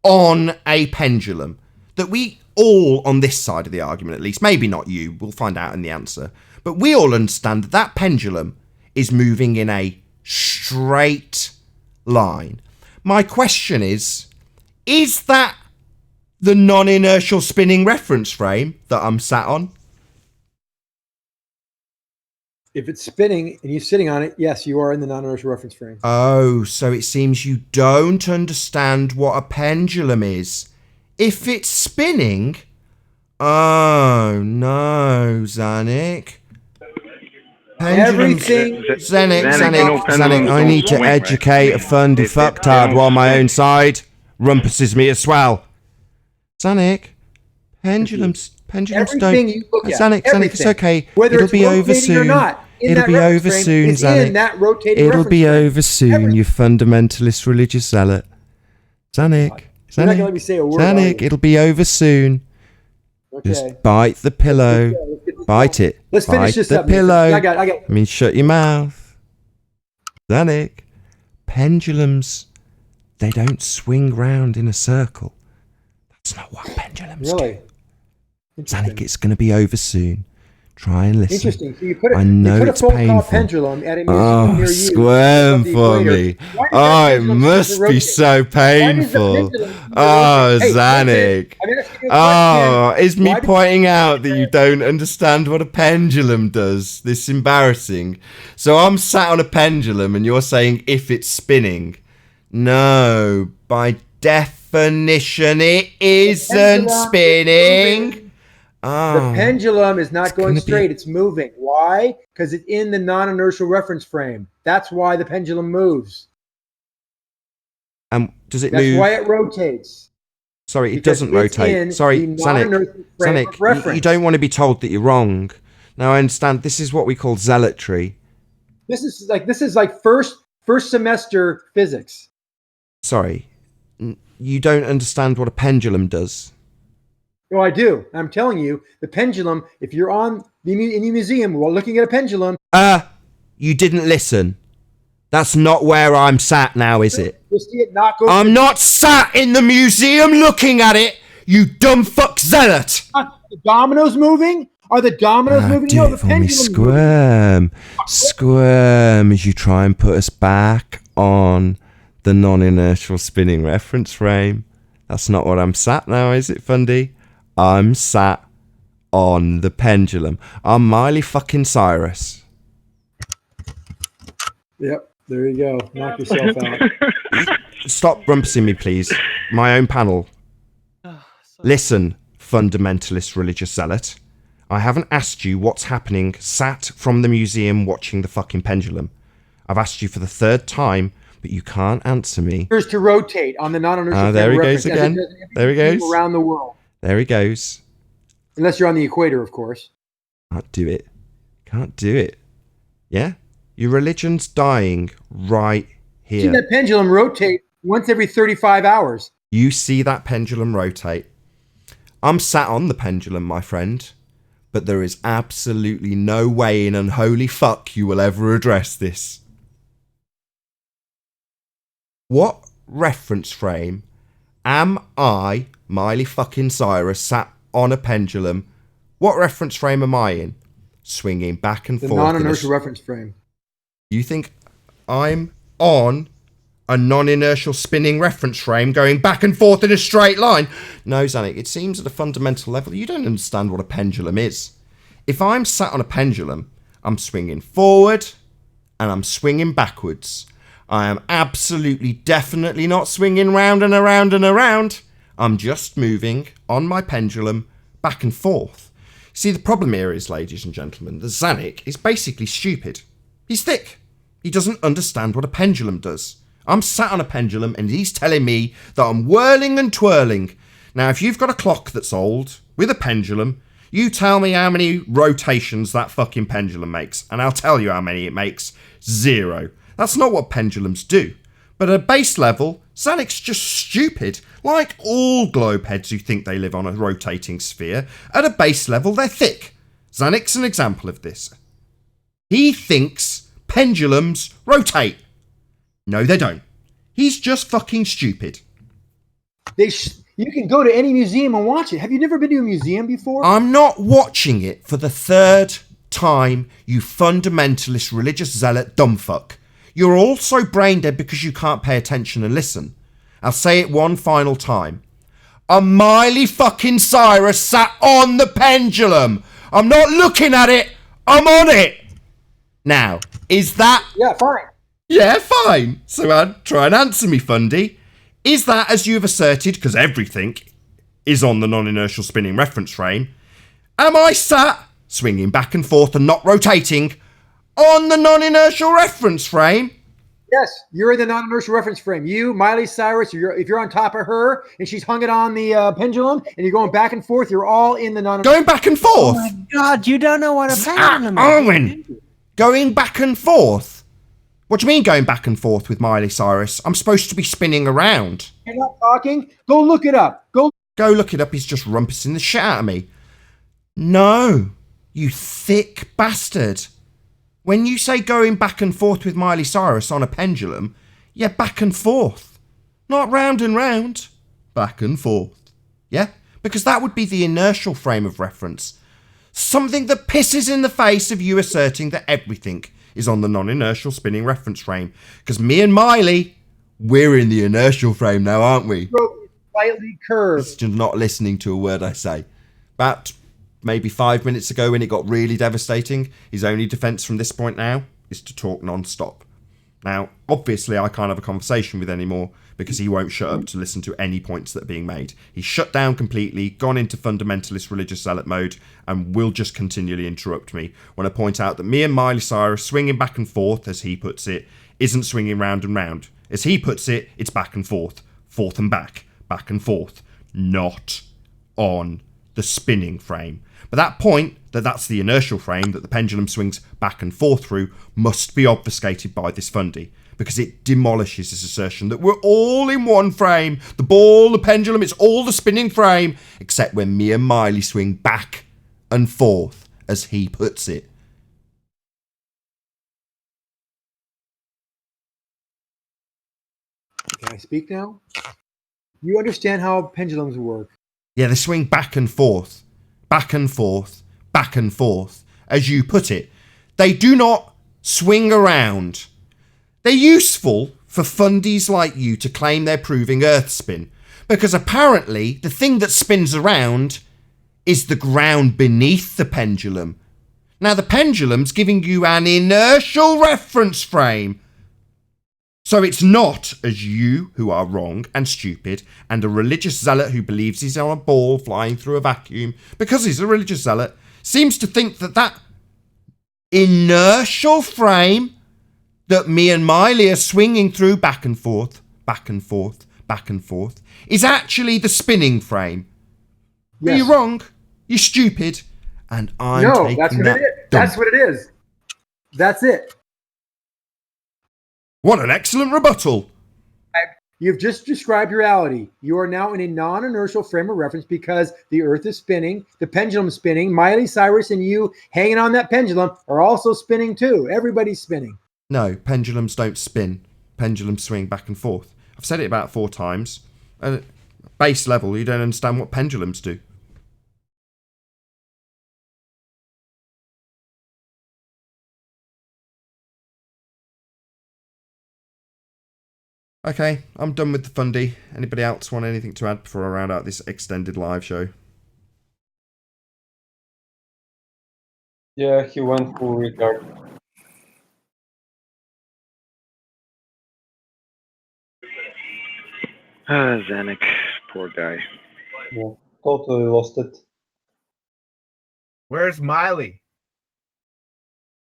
on a pendulum that we all on this side of the argument, at least, maybe not you, we'll find out in the answer, but we all understand that that pendulum is moving in a straight line. My question is that the non-inertial spinning reference frame that I'm sat on? If it's spinning and you're sitting on it, yes, you are in the non-inertial reference frame. Oh, so it seems you don't understand what a pendulum is. If it's spinning... Oh, no, Zanik. Everything. Zanik, I need to educate a fundy fucktard while my own side rumpuses me as well. Zanik, pendulums Everything don't. you look at, Zanik, everything, it's okay. Whether It'll it's be over rotating or soon. not, It'll be over soon, Zanik. It'll be over soon, you fundamentalist religious zealot. Zanik, You're not gonna let me say a word, are Zanik, you? it'll be over soon. Okay. Just bite the pillow. Bite it. Let's finish Bite this the up, Nathan. pillow. I got. I mean, shut your mouth. Zanik, pendulums, they don't swing round in a circle. That's not what pendulums Really? do. Zanik, it's going to be over soon. Try and listen. Interesting. So you put I know a it's phone call painful. pendulum at a museum Oh, near you. squirm above the for equator. me. Why does that Oh, it pendulum must doesn't be rotate? so Why does the painful. pendulum Oh, rotate? Hey, Zanik. I'm asking you a Oh, question. is me Why does- pointing out that you don't understand what a pendulum does? This is embarrassing. So I'm sat on a pendulum and you're saying if it's spinning. No, by definition it isn't pendulum is spinning. Oh, The pendulum is not going gonna be- straight, it's moving. Why? Because it's in the non-inertial reference frame. That's why the pendulum moves. does it That's move? why it rotates. Sorry, it because doesn't it's rotate. in Sorry, the Zanik. non-inertial frame of Zanik, reference. you don't want to be told that you're wrong. Now I understand this is what we call zealotry. This is like first semester physics. Sorry, you don't understand what a pendulum does. No, I do. I'm telling you, the pendulum. If you're in the museum while looking at a pendulum, You didn't listen. That's not where I'm sat now, is it? you'll see it not go. I'm not sat in the museum looking at it, you dumb fuck zealot! The dominoes moving? Are the dominoes moving? Do No, it the for me, pendulum. squirm. Squirm as you try and put us back on the non-inertial spinning reference frame. That's not what I'm sat now, is it, Fundy? I'm sat on the pendulum. I'm Miley fucking Cyrus. Yep, there you go. Knock yourself out. Stop rumpusing me, please. My own panel. Listen, fundamentalist religious zealot. I haven't asked you what's happening sat from the museum watching the fucking pendulum. I've asked you for the third time, but you can't answer me. Appears to rotate on the non-inertial There he frame goes reference, as it again. does in every There he museum goes. around the world, There he goes. unless you're on the equator, of course. Can't do it. Can't do it. Yeah? Your religion's dying right See here. that pendulum rotate once every 35 hours. You see that pendulum rotate. I'm sat on the pendulum, my friend, but there is absolutely no way in unholy fuck you will ever address this. What reference frame am I, Miley fucking Cyrus, sat on a pendulum? What reference frame am I in? Swinging back and The forth. non-inertial reference frame. You think I'm on a non-inertial spinning reference frame going back and forth in a straight line? No, Zanik, it seems at a fundamental level you don't understand what a pendulum is. If I'm sat on a pendulum, I'm swinging forward and I'm swinging backwards. I am absolutely definitely not swinging round and around and around. I'm just moving on my pendulum back and forth. See, the problem here is, ladies and gentlemen, the Zanik is basically stupid. He's thick. He doesn't understand what a pendulum does. I'm sat on a pendulum and he's telling me that I'm whirling and twirling. Now, if you've got a clock that's old with a pendulum, you tell me how many rotations that fucking pendulum makes, and I'll tell you how many it makes. 0. That's not what pendulums do. But at a base level, Zanik's just stupid. Like all globeheads who think they live on a rotating sphere, at a base level they're thick. Zanik's an example of this. He thinks pendulums rotate. No, they don't. He's just fucking stupid. You can go to any museum and watch it. Have you never been to a museum before? I'm not watching it for the third time, you fundamentalist religious zealot dumbfuck. You're also brain dead because you can't pay attention and listen. I'll say it one final time. A Miley fucking Cyrus sat on the pendulum. I'm not looking at it. I'm on it. Now, is that... Yeah, fine. Yeah, fine. So try and answer me, Fundy. Is that, as you've asserted, because everything is on the non-inertial spinning reference frame, am I sat swinging back and forth and not rotating on the non-inertial reference frame. Yes, you're in the non-inertial reference frame. You, Miley Cyrus, if you're on top of her and she's hung it on the pendulum and you're going back and forth, you're all in the Going back and forth? Oh my God, you don't know what a pendulum is. Owen, going back and forth? What do you mean going back and forth with Miley Cyrus? I'm supposed to be spinning around. You're not talking? Go look it up. Go look it up. He's just rumpusing the shit out of me. No, you thick bastard. When you say going back and forth with Miley Cyrus on a pendulum, yeah, back and forth. Not round and round. Back and forth. Yeah? Because that would be the inertial frame of reference. Something that pisses in the face of you asserting that everything is on the non-inertial spinning reference frame. Because me and Miley, we're in the inertial frame now, aren't we? Slightly curved. He's just not listening to a word I say. About maybe 5 minutes ago when it got really devastating, his only defence from this point now is to talk non-stop. Now, obviously I can't have a conversation with anymore because he won't shut up to listen to any points that are being made. He's shut down completely, gone into fundamentalist religious zealot mode, and will just continually interrupt me when I point out that me and Miley Cyrus swinging back and forth, as he puts it, isn't swinging round and round. As he puts it, it's back and forth and back and forth, not on the spinning frame. But that point, that's the inertial frame that the pendulum swings back and forth through, must be obfuscated by this fundy, because it demolishes this assertion that we're all in one frame. The ball, the pendulum, it's all the spinning frame, except when me and Miley swing back and forth, as he puts it. Can I speak now? You understand how pendulums work. Yeah, they swing back and forth, back and forth, back and forth, as you put it. They do not swing around. They're useful for fundies like you to claim they're proving Earth spin, because apparently the thing that spins around is the ground beneath the pendulum. Now the pendulum's giving you an inertial reference frame. So it's not, as you, who are wrong and stupid, and a religious zealot who believes he's on a ball flying through a vacuum, because he's a religious zealot, seems to think that inertial frame that me and Miley are swinging through back and forth, back and forth, back and forth, is actually the spinning frame. Yes. You're wrong, you're stupid, and I'm taking that's what that it is. That's what it is. That's it. What an excellent rebuttal. You've just described reality. You are now in a non-inertial frame of reference because the Earth is spinning, the pendulum is spinning, Miley Cyrus and you hanging on that pendulum are also spinning too. Everybody's spinning. No, pendulums don't spin. Pendulums swing back and forth. I've said it about 4 times. At base level, you don't understand what pendulums do. Okay, I'm done with the fundy. Anybody else want anything to add before I round out this extended live show? Yeah, he went full retard. Zanuck, poor guy. Yeah, totally lost it. Where's Miley?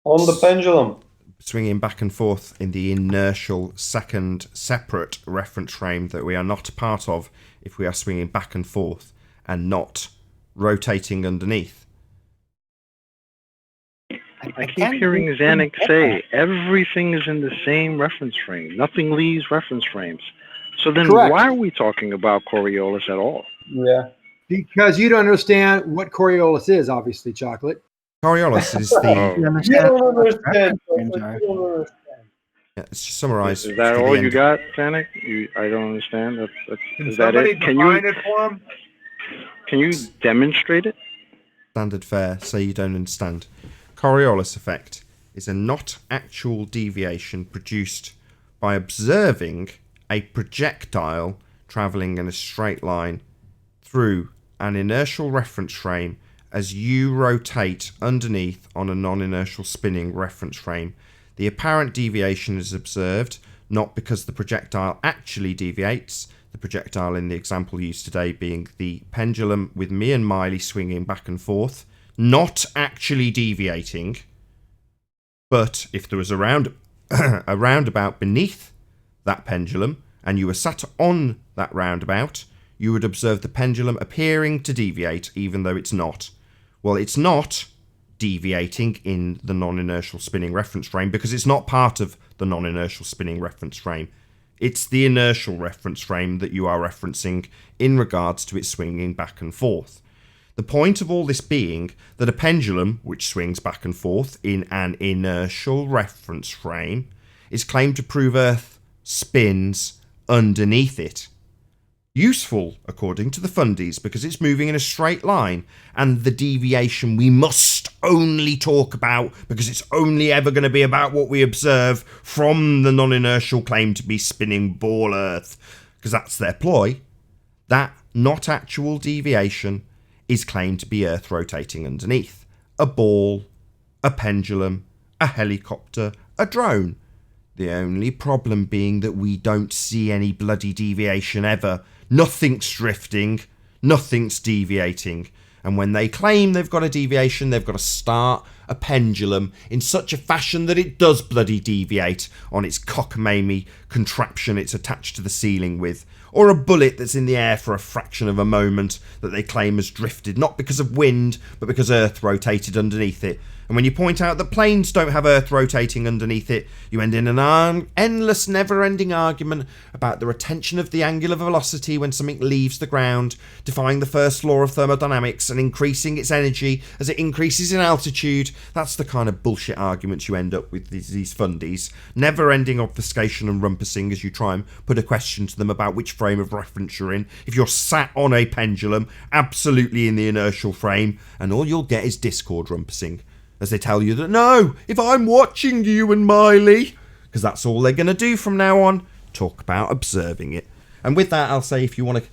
On the pendulum. Swinging back and forth in the inertial second separate reference frame that we are not part of if we are swinging back and forth and not rotating underneath. I keep hearing Zanuck say everything is in the same reference frame. Nothing leaves reference frames. So then why are we talking about Coriolis at all? Yeah. Because you don't understand what Coriolis is, obviously, Chocolate. Coriolis is the... You don't understand. You don't understand. Yeah, let's just summarise. Is that all you got, Zanuck? I don't understand. Is that it? Can you it for him? Can you demonstrate it? Standard fare, so you don't understand. Coriolis effect is a not actual deviation produced by observing a projectile travelling in a straight line through an inertial reference frame as you rotate underneath on a non-inertial spinning reference frame. The apparent deviation is observed not because the projectile actually deviates, the projectile in the example used today being the pendulum with me and Miley swinging back and forth, not actually deviating, But if there was a roundabout beneath that pendulum, and you were sat on that roundabout, you would observe the pendulum appearing to deviate, even though it's not. Well, it's not deviating in the non-inertial spinning reference frame because it's not part of the non-inertial spinning reference frame. It's the inertial reference frame that you are referencing in regards to it swinging back and forth. The point of all this being that a pendulum, which swings back and forth in an inertial reference frame, is claimed to prove Earth spins underneath it. Useful, according to the fundies, because it's moving in a straight line, and the deviation we must only talk about because it's only ever going to be about what we observe from the non-inertial claim to be spinning ball Earth, because that's their ploy. That not actual deviation is claimed to be Earth rotating underneath. A ball, a pendulum, a helicopter, a drone. The only problem being that we don't see any bloody deviation ever. Nothing's drifting, nothing's deviating. And when they claim they've got a deviation, they've got to start a pendulum in such a fashion that it does bloody deviate on its cockamamie contraption it's attached to the ceiling with. Or a bullet that's in the air for a fraction of a moment that they claim has drifted, not because of wind, but because Earth rotated underneath it. And when you point out that planes don't have Earth rotating underneath it, you end in an endless, never-ending argument about the retention of the angular velocity when something leaves the ground, defying the first law of thermodynamics and increasing its energy as it increases in altitude. That's the kind of bullshit arguments you end up with these fundies. Never-ending obfuscation and rumpusing as you try and put a question to them about which frame of reference you're in. If you're sat on a pendulum, absolutely in the inertial frame, and all you'll get is discord rumpusing. As they tell you that, no, if I'm watching you and Miley, because that's all they're going to do from now on, talk about observing it. And with that, I'll say if you want to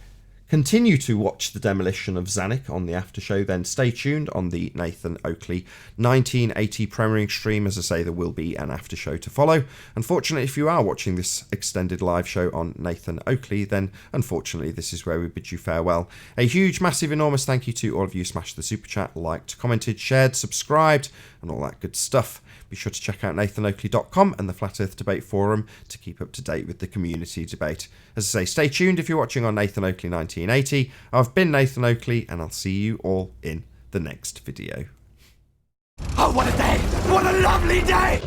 continue to watch the demolition of Zanuck on the after show, then stay tuned on the Nathan Oakley 1980 premiering stream. As I say, there will be an after show to follow. Unfortunately, if you are watching this extended live show on Nathan Oakley, then unfortunately this is where we bid you farewell. A huge, massive, enormous thank you to all of you smashed the super chat, liked, commented, shared, subscribed, and all that good stuff. Be sure to check out nathanoakley.com and the Flat Earth Debate Forum to keep up to date with the community debate. As I say, stay tuned if you're watching on Nathan Oakley 1980. I've been Nathan Oakley, and I'll see you all in the next video. Oh, what a day! What a lovely day!